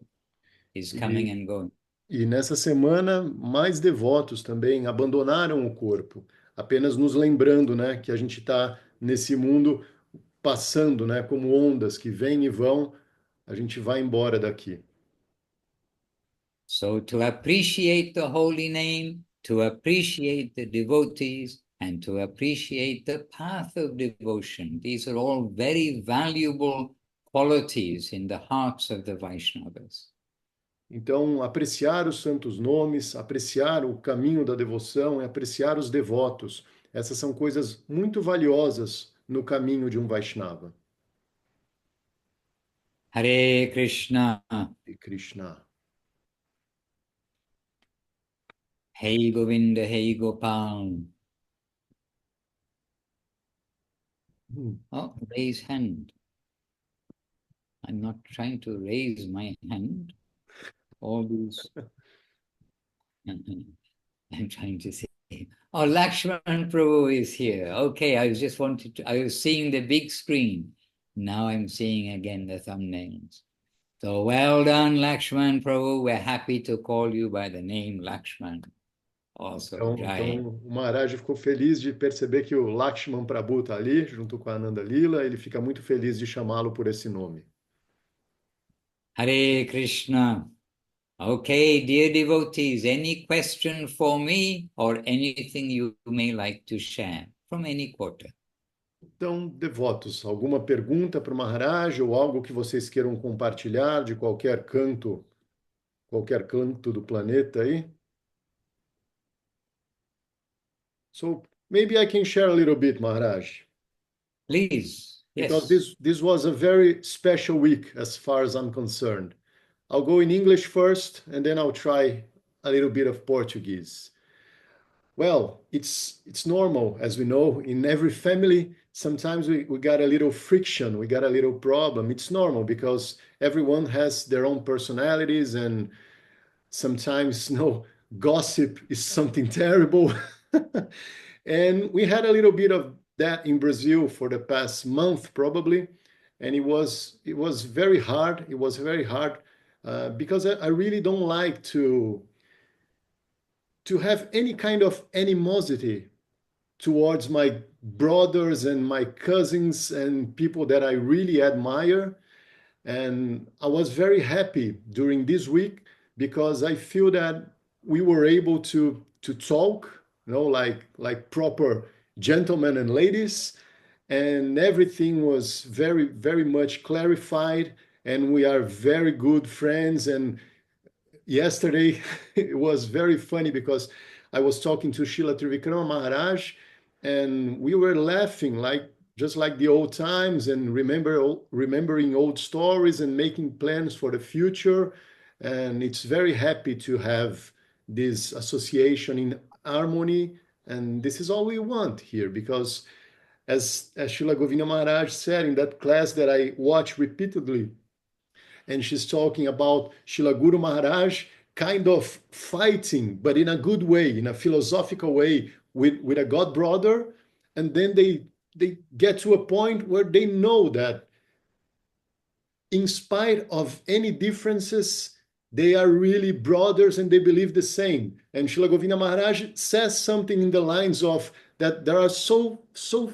S1: is coming and going.
S2: E nessa semana, mais devotos também abandonaram o corpo, apenas nos lembrando, né, que a gente está nesse mundo passando, né, como ondas que vêm e vão, a gente vai embora daqui.
S1: So to appreciate the holy name, to appreciate the devotees, and to appreciate the path of devotion, these are all very valuable qualities in the hearts of the Vaishnavas.
S2: Então, apreciar os santos nomes, apreciar o caminho da devoção e apreciar os devotos, essas são coisas muito valiosas no caminho de um Vaishnava.
S1: Hare Krishna.
S2: E Krishna.
S1: Hey Govinda, hey Gopal. Oh, raise hand. I'm not trying to raise my hand. All these. I'm trying to say. Oh, Lakshman Prabhu is here. Okay, I was seeing the big screen. Now I'm seeing again the thumbnails. So well done, Lakshman Prabhu. We're happy to call you by the name Lakshman. Also,
S2: Então,
S1: Jai.
S2: o Maharaj ficou feliz de perceber que o Lakshman Prabhu está ali, junto com a Ananda Lila. Ele fica muito feliz de chamá-lo por esse nome.
S1: Hare Krishna. Okay, dear devotees, any question for me or anything you may like to share from any quarter?
S2: Então, devotos, alguma pergunta para o Maharaj ou algo que vocês queiram compartilhar de qualquer canto do planeta aí? So maybe I can share a little bit, Maharaj,
S1: Please,
S2: because
S1: yes.
S2: this was a very special week as far as I'm concerned. I'll go in English first, and then I'll try a little bit of Portuguese. Well, it's normal, as we know, in every family, sometimes we got a little friction, we got a little problem. It's normal because everyone has their own personalities, and sometimes, gossip is something terrible. And we had a little bit of that in Brazil for the past month, probably, and it was very hard. It was very hard because I really don't like to have any kind of animosity towards my brothers and my cousins and people that I really admire. And I was very happy during this week because I feel that we were able to talk, like proper gentlemen and ladies, and everything was very, very much clarified, and we are very good friends. And yesterday it was very funny because I was talking to Srila Trivikrama Maharaj, and we were laughing just like the old times, and remembering old stories and making plans for the future. And it's very happy to have this association in harmony, and this is all we want here, because as Srila Govinda Maharaj said in that class that I watch repeatedly, and she's talking about Srila Guru Maharaj kind of fighting, but in a good way, in a philosophical way, with a God brother, and then they get to a point where they know that in spite of any differences, they are really brothers and they believe the same. And Srila Govinda Maharaj says something in the lines of that there are so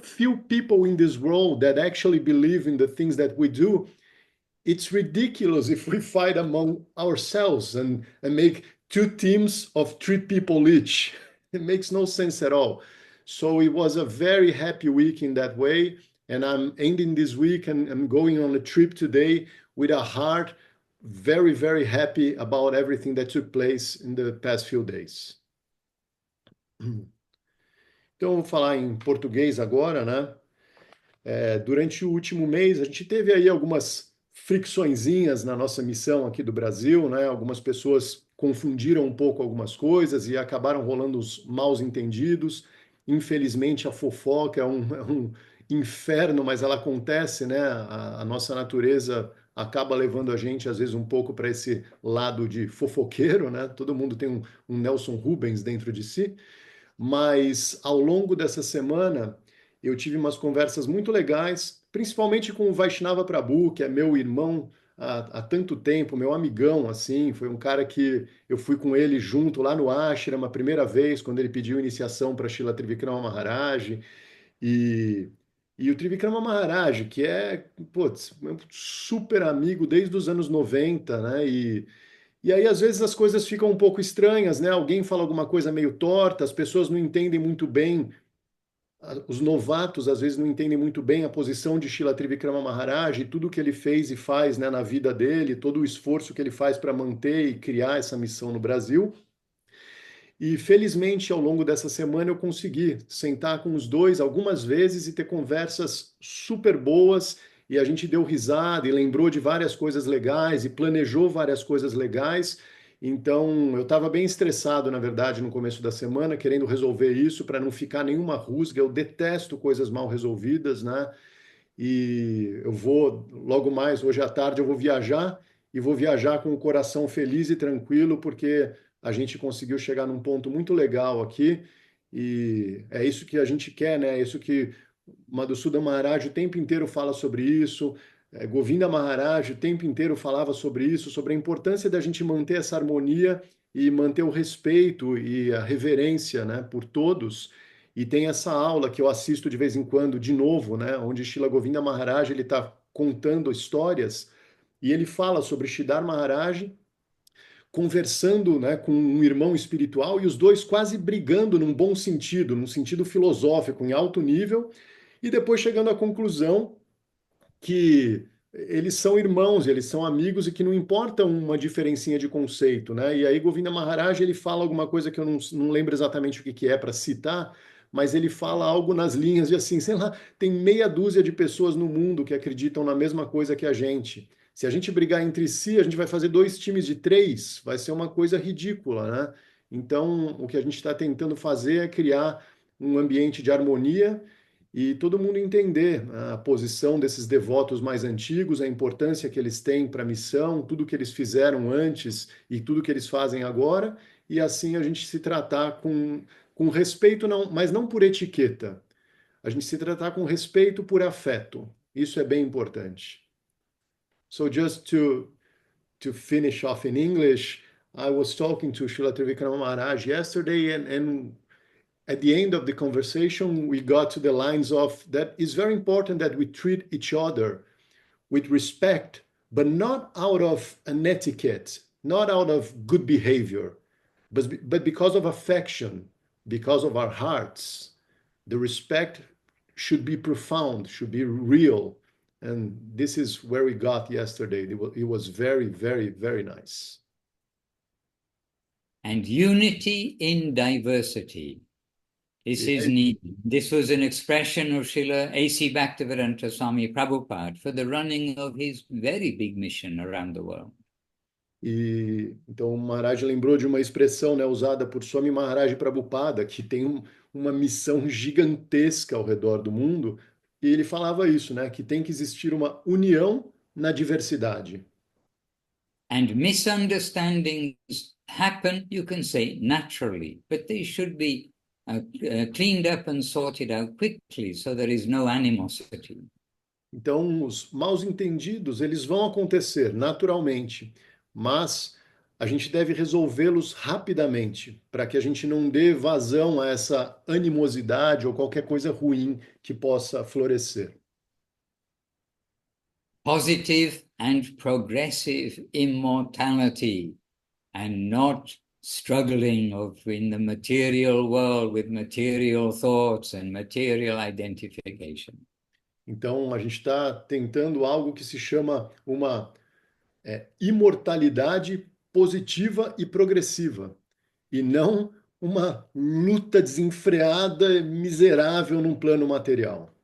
S2: few people in this world that actually believe in the things that we do. It's ridiculous if we fight among ourselves and make two teams of 3 people each. It makes no sense at all. So it was a very happy week in that way. And I'm ending this week and I'm going on a trip today with a heart very, very happy about everything that took place in the past few days. Então, eu vou falar em português agora, né? Durante o último mês, a gente teve aí algumas fricçõezinhas na nossa missão aqui do Brasil, né? Algumas pessoas confundiram um pouco algumas coisas e acabaram rolando os maus entendidos. Infelizmente, a fofoca é um inferno, mas ela acontece, né? A nossa natureza acaba levando a gente, às vezes, um pouco para esse lado de fofoqueiro, né? Todo mundo tem um Nelson Rubens dentro de si. Mas, ao longo dessa semana, eu tive umas conversas muito legais, principalmente com o Vaishnava Prabhu, que é meu irmão há tanto tempo, meu amigão, assim, foi um cara que eu fui com ele junto lá no Ashram, a primeira vez, quando ele pediu iniciação para Srila Trivikrama Maharaj, e, e o Trivikrama Maharaj, que é, putz, meu super amigo desde os anos 90, né, e aí, às vezes, as coisas ficam um pouco estranhas, né? Alguém fala alguma coisa meio torta, as pessoas não entendem muito bem, os novatos, às vezes, não entendem muito bem a posição de Srila Trivikrama Maharaj e tudo que ele fez e faz, né, na vida dele, todo o esforço que ele faz para manter e criar essa missão no Brasil. E, felizmente, ao longo dessa semana, eu consegui sentar com os dois algumas vezes e ter conversas super boas, e a gente deu risada e lembrou de várias coisas legais e planejou várias coisas legais. Então, eu estava bem estressado, na verdade, no começo da semana, querendo resolver isso para não ficar nenhuma rusga. Eu detesto coisas mal resolvidas, né? E eu vou, logo mais, hoje à tarde, eu vou viajar e vou viajar com o coração feliz e tranquilo, porque a gente conseguiu chegar num ponto muito legal aqui. E é isso que a gente quer, né? É isso que Madhusudana Maharaj o tempo inteiro fala sobre isso, Govinda Maharaj o tempo inteiro falava sobre isso, sobre a importância da gente manter essa harmonia e manter o respeito e a reverência, né, por todos. E tem essa aula que eu assisto de vez em quando, de novo, né, onde Srila Govinda Maharaj ele está contando histórias e ele fala sobre Sridhar Maharaj conversando, né, com um irmão espiritual e os dois quase brigando num bom sentido, num sentido filosófico, em alto nível, e depois chegando à conclusão que eles são irmãos, eles são amigos e que não importa uma diferencinha de conceito, né? E aí Govinda Maharaj ele fala alguma coisa que eu não lembro exatamente o que é para citar, mas ele fala algo nas linhas de assim, sei lá, tem meia dúzia de pessoas no mundo que acreditam na mesma coisa que a gente. Se a gente brigar entre si, a gente vai fazer 2 times de 3, vai ser uma coisa ridícula, né? Então, o que a gente está tentando fazer é criar um ambiente de harmonia e todo mundo entender a posição desses devotos mais antigos, a importância que eles têm para a missão, tudo que eles fizeram antes e tudo que eles fazem agora, e assim a gente se tratar com respeito, não, mas não por etiqueta. A gente se tratar com respeito por afeto. Isso é bem importante. So just to finish off in English, I was talking to Srila Trivikrama Maharaj yesterday, and at the end of the conversation, we got to the lines of that it's very important that we treat each other with respect, but not out of an etiquette, not out of good behavior, but because of affection, because of our hearts. The respect should be profound, should be real. And this is where we got yesterday. It was very, very, very nice.
S1: And unity in diversity. This is needed. This was an expression of Srila A.C. Bhaktivedanta Swami Prabhupada for the running of his very big mission around the world.
S2: E então o Maharaj lembrou de uma expressão, né, usada por Swami Maharaj Prabhupada, que tem uma missão gigantesca ao redor do mundo, e ele falava isso, né, que tem que existir uma união na diversidade.
S1: And misunderstandings happen, you can say, naturally, but they should be cleaned up and sorted out quickly so there is no animosity.
S2: Então, os maus entendidos, eles vão acontecer naturalmente, mas a gente deve resolvê-los rapidamente, para que a gente não dê vazão a essa animosidade ou qualquer coisa ruim que possa florescer.
S1: Positive and progressive immortality, and not struggling in the material world with material thoughts and material identification.
S2: Então, a gente está tentando algo que se chama uma imortalidade positiva e progressiva, e não uma luta desenfreada, miserável num plano material.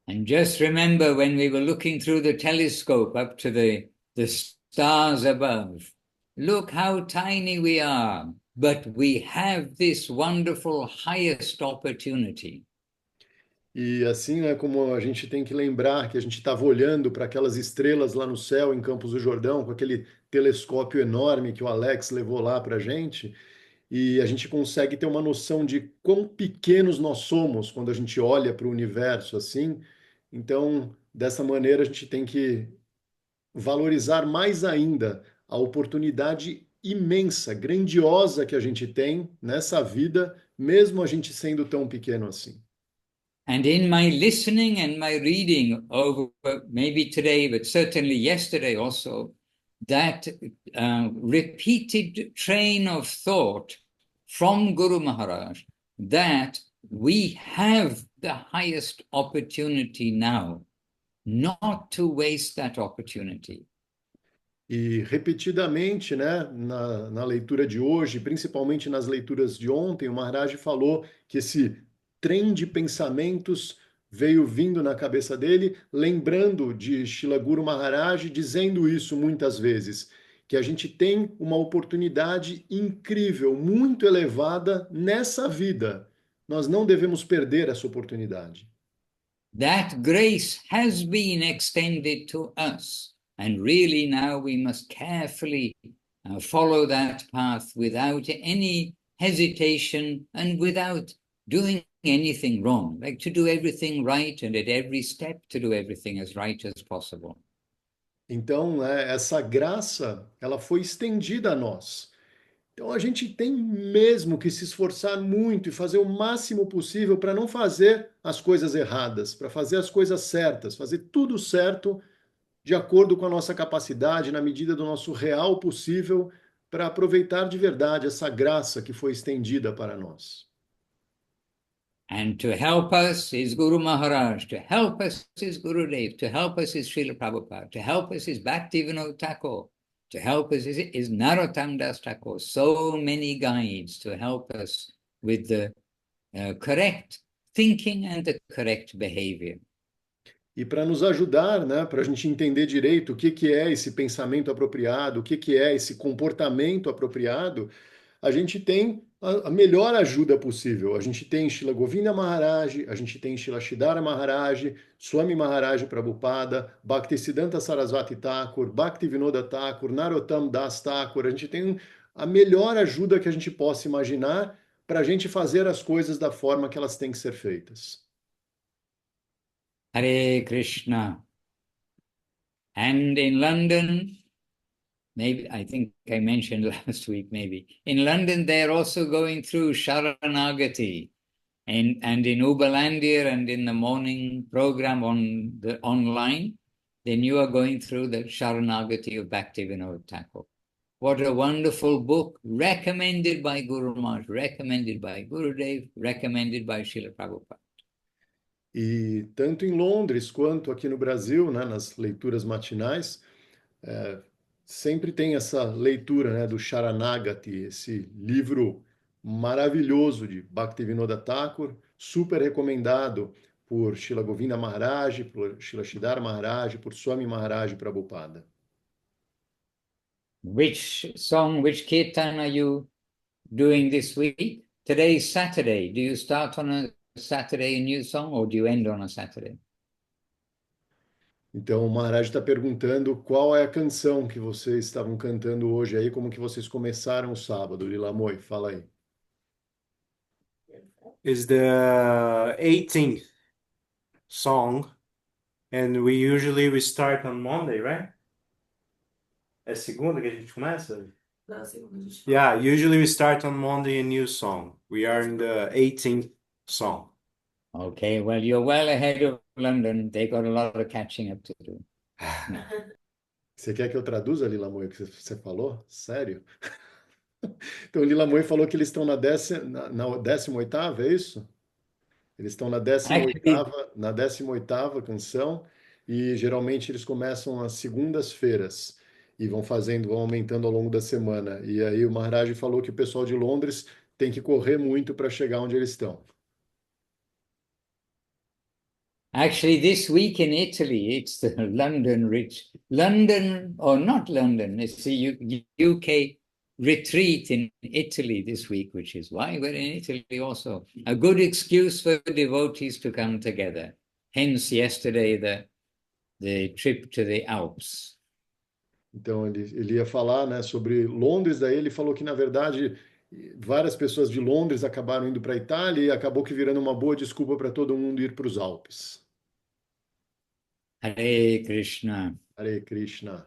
S1: And just remember when we were looking through the telescope up to the stars above, look how tiny we are, but we have this wonderful highest opportunity.
S2: E assim é como a gente tem que lembrar que a gente estava olhando para aquelas estrelas lá no céu em Campos do Jordão, com aquele telescópio enorme que o Alex levou lá para a gente, e a gente consegue ter uma noção de quão pequenos nós somos quando a gente olha para o universo assim. Então, dessa maneira, a gente tem que valorizar mais ainda a oportunidade imensa, grandiosa que a gente tem nessa vida, mesmo a gente sendo tão pequeno assim.
S1: And in my listening and my reading over maybe today, but certainly yesterday also, that repeated train of thought from Guru Maharaj that we have the highest opportunity now, not to waste that opportunity.
S2: E repetidamente, né, na leitura de hoje, principalmente nas leituras de ontem, o Maharaj falou que esse trem de pensamentos veio vindo na cabeça dele, lembrando de Srila Guru Maharaj dizendo isso muitas vezes, que a gente tem uma oportunidade incrível, muito elevada nessa vida. Nós não devemos perder essa oportunidade.
S1: That grace has been extended to us, and really now we must carefully follow that path without any hesitation and without doing anything wrong, like to do everything right and at every step to do everything as right as possible.
S2: Então, essa graça, ela foi estendida a nós. Então a gente tem mesmo que se esforçar muito e fazer o máximo possível para não fazer as coisas erradas, para fazer as coisas certas, fazer tudo certo de acordo com a nossa capacidade, na medida do nosso real possível, para aproveitar de verdade essa graça que foi estendida para nós.
S1: And to help us is Guru Maharaj, to help us is Gurudev, to help us is Srila Prabhupada, to help us is Bhaktivinoda Thakur, to help us is Narottam Das Thakur. So many guides to help us with the correct thinking and the correct behavior.
S2: E para nos ajudar, né, para a gente entender direito o que é esse pensamento apropriado, o que é esse comportamento apropriado, a gente tem a melhor ajuda possível. A gente tem Srila Govinda Maharaj, a gente tem Srila Shridhara Maharaj, Swami Maharaj Prabhupada, Bhaktisiddhanta Sarasvati Thakur, Bhaktivinoda Thakur, Narottam Das Thakur. A gente tem a melhor ajuda que a gente possa imaginar para a gente fazer as coisas da forma que elas têm que ser feitas.
S1: Hare Krishna. And in London, maybe, I think I mentioned last week, maybe, in London, they're also going through Sharanagati. And in Uberlandia and in the morning program on the online, then you are going through the Sharanagati of Bhaktivinoda Thakur. What a wonderful book, recommended by Guru Maharaj, recommended by Gurudev, recommended by Srila Prabhupada.
S2: E tanto em Londres quanto aqui no Brasil, né, nas leituras matinais, sempre tem essa leitura, né, do Sharanagati, esse livro maravilhoso de Bhaktivinoda Thakur, super recomendado por Srila Govinda Maharaj, por Srila Shridhar Maharaj, por Swami Maharaj Prabhupada.
S1: Which song, which kirtan are you doing this week? Today is Saturday. Do you start on a Saturday a new song or do you end on a Saturday?
S2: Então, o Maharaj está perguntando qual é a canção que vocês estavam cantando hoje aí, como que vocês começaram o sábado. Lila Moy, fala aí.
S5: Is the 18th song, and we start on Monday, right? É segunda que a gente começa?
S6: Não, segunda a gente
S5: Yeah, usually we start on Monday a new song. We are in the 18th song.
S1: Okay, well, you're well ahead of London. They got a lot of catching up to do.
S2: Você quer que eu traduza, Lila Moy, o que você falou? Sério? Então, Lila Moy falou que eles estão na 18ª, é isso? Eles estão na 18ª canção e geralmente eles começam às segundas-feiras e vão aumentando ao longo da semana. E aí o Maharaj falou que o pessoal de Londres tem que correr muito para chegar onde eles estão.
S1: Actually, this week in Italy, it's the London, or not London, it's the UK retreat in Italy this week, which is why we're in Italy also. A good excuse for devotees to come together. Hence, yesterday, the trip to the Alps.
S2: Então ele ia falar, né, sobre Londres, daí ele falou que, na verdade, várias pessoas de Londres acabaram indo para a Itália e acabou que virando uma boa desculpa para todo mundo ir para os Alpes.
S1: Hare Krishna.
S2: Hare Krishna.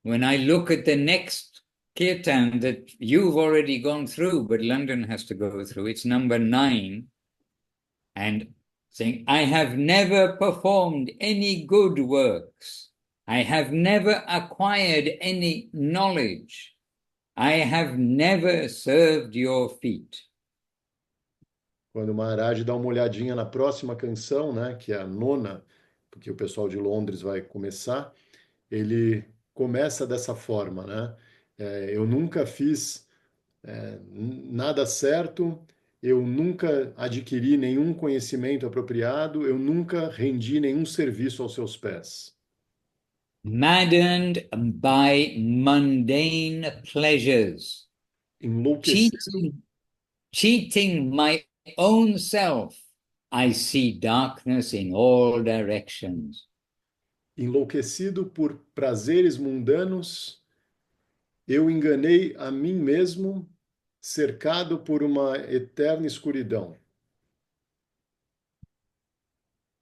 S1: When I look at the next kirtan that you've already gone through, but London has to go through, it's number 9, and saying, I have never performed any good works. I have never acquired any knowledge. I have never served your feet.
S2: Quando o Maharaj dá uma olhadinha na próxima canção, né, que é a 9ª, porque o pessoal de Londres vai começar, ele começa dessa forma, né? Eu nunca fiz nada certo, eu nunca adquiri nenhum conhecimento apropriado, eu nunca rendi nenhum serviço aos seus pés.
S1: Maddened by mundane pleasures,
S2: Enlouquecido,
S1: cheating my own self, I see darkness in all directions.
S2: enlouquecido por prazeres mundanos, eu enganei a mim mesmo, cercado por uma eterna escuridão.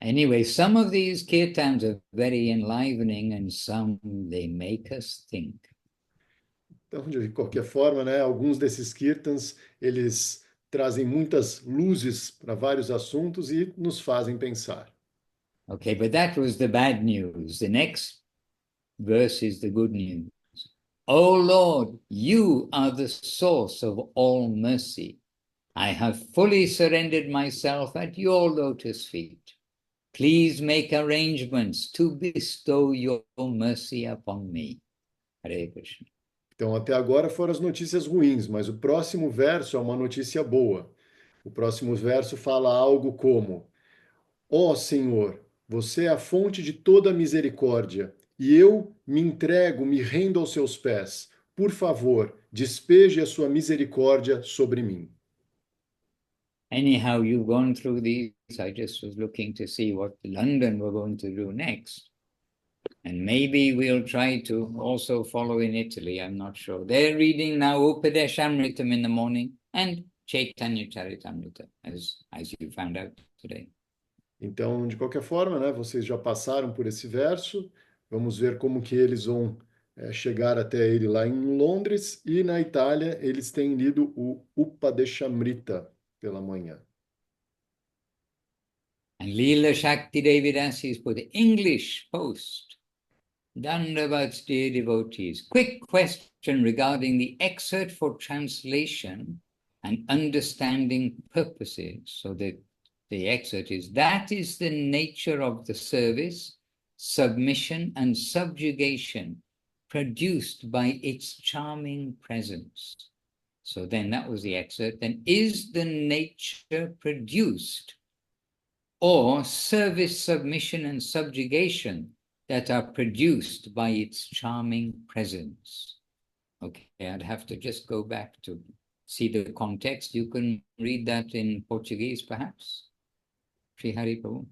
S1: Anyway, some of these kirtans are very enlivening and some they make us think.
S2: Então, de qualquer forma, né, alguns desses kirtans, eles trazem muitas luzes para vários assuntos e nos fazem pensar.
S1: Okay, but that was the bad news. The next verse is the good news. O Lord, you are the source of all mercy. I have fully surrendered myself at your lotus feet. Please make arrangements to bestow your mercy upon me. Hare Krishna.
S2: Então, até agora foram as notícias ruins, mas o próximo verso é uma notícia boa. O próximo verso fala algo como: Ó Senhor, você é a fonte de toda misericórdia, e eu me entrego, me rendo aos seus pés. Por favor, despeje a sua misericórdia sobre mim.
S1: Anyhow, you've gone through these. I just was looking to see what London were going to do next. And maybe we'll try to also follow in Italy, I'm not sure. They're reading now Upadeshamritam in the morning and Chaitanya Charitamrita, as you found out today.
S2: Então, de qualquer forma, né, vocês já passaram por esse verso. Vamos ver como que eles vão chegar até ele lá em Londres, e na Itália eles têm lido o Upadeshamrita pela manhã.
S1: And Leela Shakti Devidasi's put English post. Dandavats, dear devotees. Quick question regarding the excerpt for translation and understanding purposes. So that the excerpt is, that is the nature of the service, submission and subjugation produced by its charming presence. So then that was the excerpt. Then is the nature produced, or service, submission and subjugation that are produced by its charming presence? Okay, I'd have to just go back to see the context. You can read that in Portuguese, perhaps? Sri Hari Prabhu.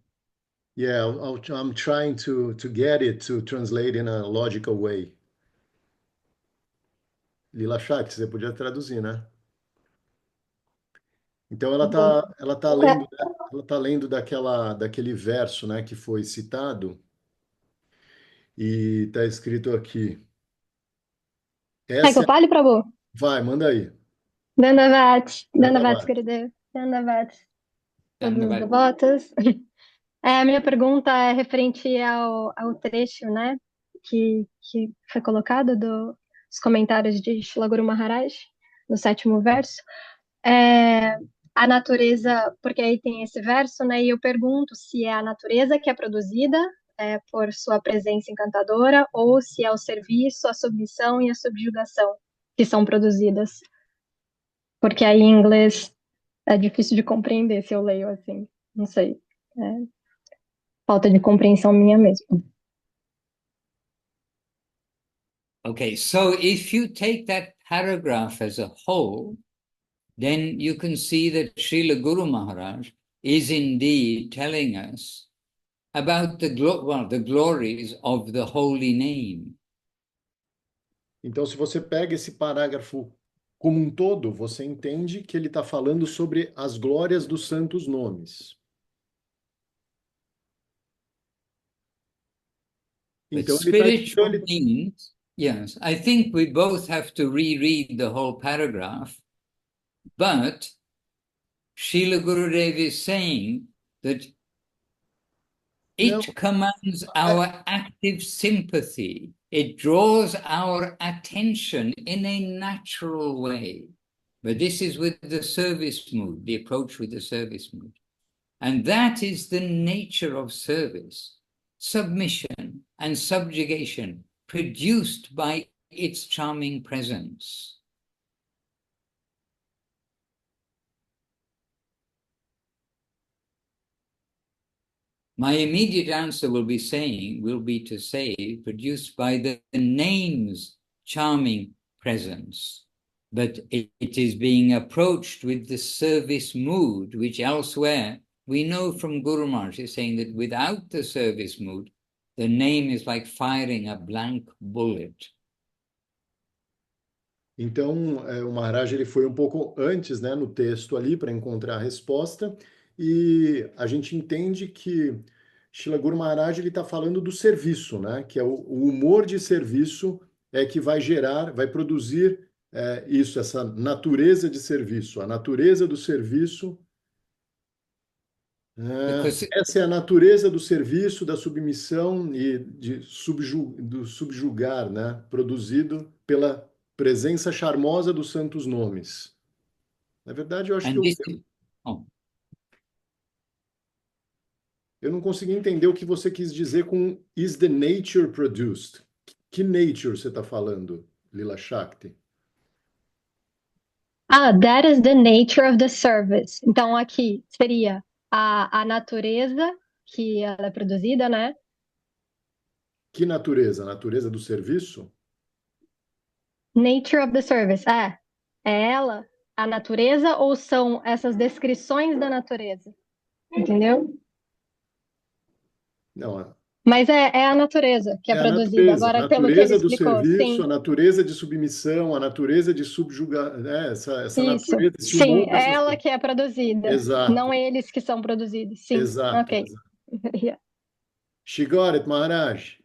S2: Yeah, I'm trying to get it to translate in a logical way. Lila Shakti, você podia traduzir, né? Então ela tá lendo daquele verso, né, que foi citado, e está escrito aqui.
S8: Quer que eu fale, Prabhu?
S2: Vai, manda aí.
S8: Dandavat,
S2: Dandavat.
S8: Gurudev, Dandavat, todos os
S1: Dandavat.
S8: devotos. A minha pergunta é referente ao trecho, né, que foi colocado dos comentários de Shila Guru Maharaj, no 7º verso. A natureza, porque aí tem esse verso, né, e eu pergunto se é a natureza que é produzida por sua presença encantadora, ou se é o serviço, a submissão e a subjugação que são produzidas. Porque aí em inglês é difícil de compreender se eu leio assim, não sei. Falta de compreensão minha mesmo.
S1: Okay, so if you take that paragraph as a whole, then you can see that Srila Guru Maharaj is indeed telling us about the glories of the holy name.
S2: Então, se você pega esse parágrafo como um todo, você entende que ele está falando sobre as glórias dos santos nomes. Então,
S1: Spiritual things, yes, I think we both have to reread the whole paragraph, but Srila Gurudev is saying that it commands our active sympathy. It draws our attention in a natural way. But this is with the service mood, the approach with the service mood. And that is the nature of service, submission and subjugation produced by its charming presence. My immediate answer will be to say, produced by the name's charming presence. But it is being approached with the service mood, which elsewhere we know from Guru Maharaj is saying that without the service mood, the name is like firing a blank bullet.
S2: Então, o Maharaj ele foi um pouco antes, né, no texto ali para encontrar a resposta, e a gente entende que Srila Guru Maharaj ele está falando do serviço, né, que é o humor de serviço é que vai gerar, vai produzir isso, essa natureza de serviço. A natureza do serviço,
S1: Because
S2: essa é a natureza do serviço, da submissão e do subjugar, né? Produzido pela presença charmosa dos santos nomes. Na verdade, eu acho que
S1: and this is, oh,
S2: eu não consegui entender o que você quis dizer com is the nature produced. Que nature você está falando, Lila Shakti?
S8: That is the nature of the service. Então, aqui seria a natureza que ela é produzida, né?
S2: Que natureza? A natureza do serviço?
S8: Nature of the service. É ela a natureza ou são essas descrições da natureza? Entendeu?
S2: Não,
S8: Mas é a natureza que é
S2: é a
S8: produzida.
S2: natureza. A
S8: Agora, pelo que ele
S2: natureza do
S8: explicou,
S2: serviço,
S8: sim,
S2: a natureza de submissão, a natureza de subjugar, né? Essa
S8: isso.
S2: natureza, esse
S8: Sim,
S2: humor
S8: é
S2: dessas
S8: ela
S2: coisas.
S8: que é produzida,
S2: Exato,
S8: não eles que são produzidos. Sim,
S2: exato,
S8: ok.
S2: exato.
S8: Yeah.
S2: She got it, Maharaj.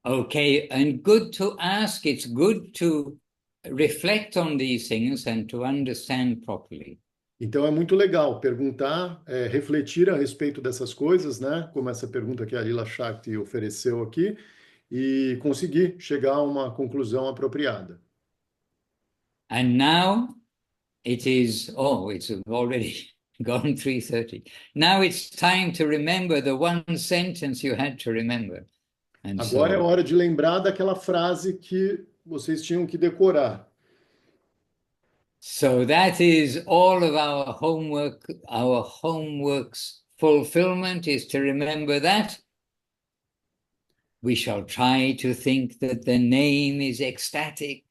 S1: okay, and good to ask. It's good to reflect on these things and to understand properly.
S2: Então é muito legal perguntar, refletir a respeito dessas coisas, né? Como essa pergunta que a Lila Shakti ofereceu aqui, e conseguir chegar a uma conclusão apropriada.
S1: And now it's already gone 3:30. Now it's time to remember the one sentence you had to remember. And
S2: Agora é
S1: so,
S2: hora de lembrar daquela frase que vocês tinham que decorar.
S1: so that is all of our homework. Our homework's fulfillment is to remember that. We shall try to think that the name is ecstatic.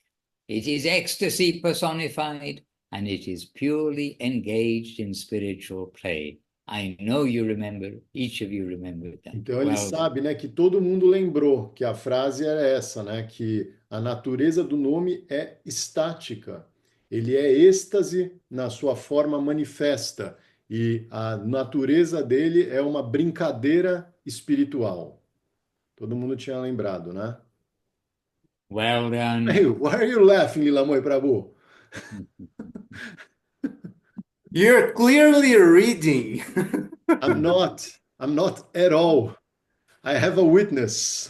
S1: It is ecstasy personified, and it is purely engaged in spiritual play. I know you remember, each of you remembered that.
S2: Então ele
S1: Well,
S2: sabe, né, que todo mundo lembrou que a frase era essa, né, que a natureza do nome é estática. Ele é êxtase na sua forma manifesta e a natureza dele é uma brincadeira espiritual. Todo mundo tinha lembrado, né?
S1: well
S2: Hey,
S1: done.
S2: why are you laughing, Lilamoy Prabhu?
S5: You're clearly reading.
S2: I'm not at all. I have a witness.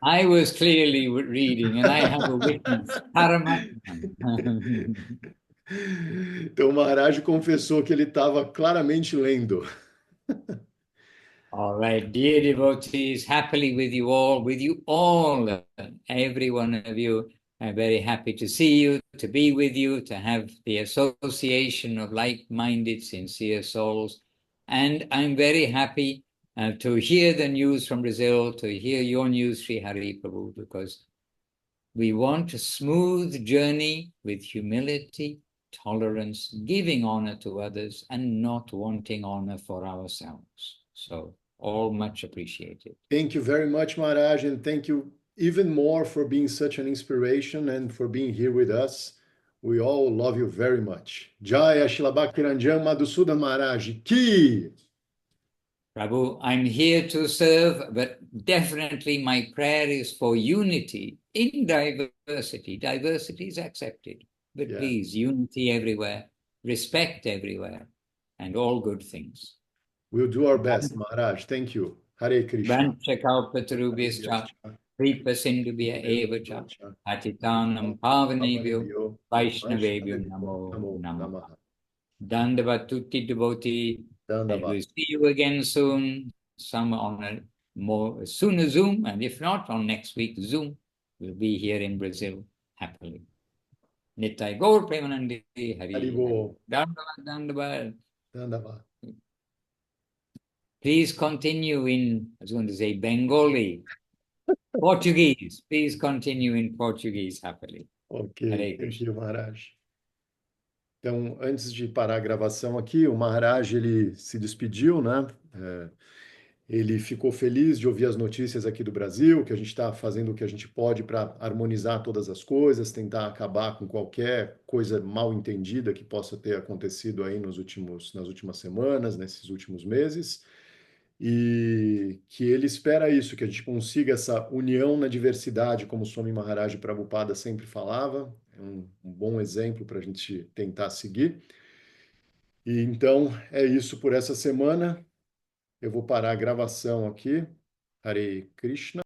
S1: I was clearly reading, and I have a witness. Paramatma.
S2: Então o Maharaj confessou que ele estava claramente lendo.
S1: All right, dear devotees, happily with you all, every one of you. I'm very happy to see you, to be with you, to have the association of like-minded, sincere souls. And I'm very happy to hear the news from Brazil, to hear your news, Sri Hari Prabhu, because we want a smooth journey with humility, tolerance, giving honor to others, and not wanting honor for ourselves. So, all much appreciated.
S2: Thank you very much, Maharaj, and thank you even more for being such an inspiration and for being here with us. We all love you very much. Jaya Shila Bhaktiranjan Madhusudan Maharaj Ki!
S1: Prabhu, I'm here to serve, but definitely my prayer is for unity in diversity. Diversity is accepted, but
S2: Yeah.
S1: please, unity everywhere, respect everywhere, and all good things.
S2: We'll do our best, Maharaj. Thank you. Hare Krishna.
S1: Vanchakalpatarubhyascha, Kripa Sindhubhya evacha, Patitanam Pavanebhyo, Vaishnavebhyo Namo Namaha. Dandavat tutti devotee, and we'll
S2: Dandavat.
S1: see you again soon, some on a more sooner Zoom, and if not, on next week Zoom. We'll be here in Brazil happily. Nittai Gaur Premanandi Hari.
S2: Haribo.
S1: Dandavat, Dandavat.
S2: Dandavat.
S1: Please continue in, I was going to say Bengali, Portuguese. Please continue in Portuguese happily.
S2: Ok,
S1: Hare
S2: thank
S1: Krishna.
S2: you, Maharaj. Então, antes de parar a gravação aqui, o Maharaj ele se despediu, né? Ele ficou feliz de ouvir as notícias aqui do Brasil, que a gente está fazendo o que a gente pode para harmonizar todas as coisas, tentar acabar com qualquer coisa mal entendida que possa ter acontecido aí nas últimas semanas, nesses últimos meses. e que ele espera isso, que a gente consiga essa união na diversidade, como o Swami Maharaj Prabhupada sempre falava. É um bom exemplo para a gente tentar seguir. E então é isso por essa semana. Eu vou parar a gravação aqui. Hare Krishna.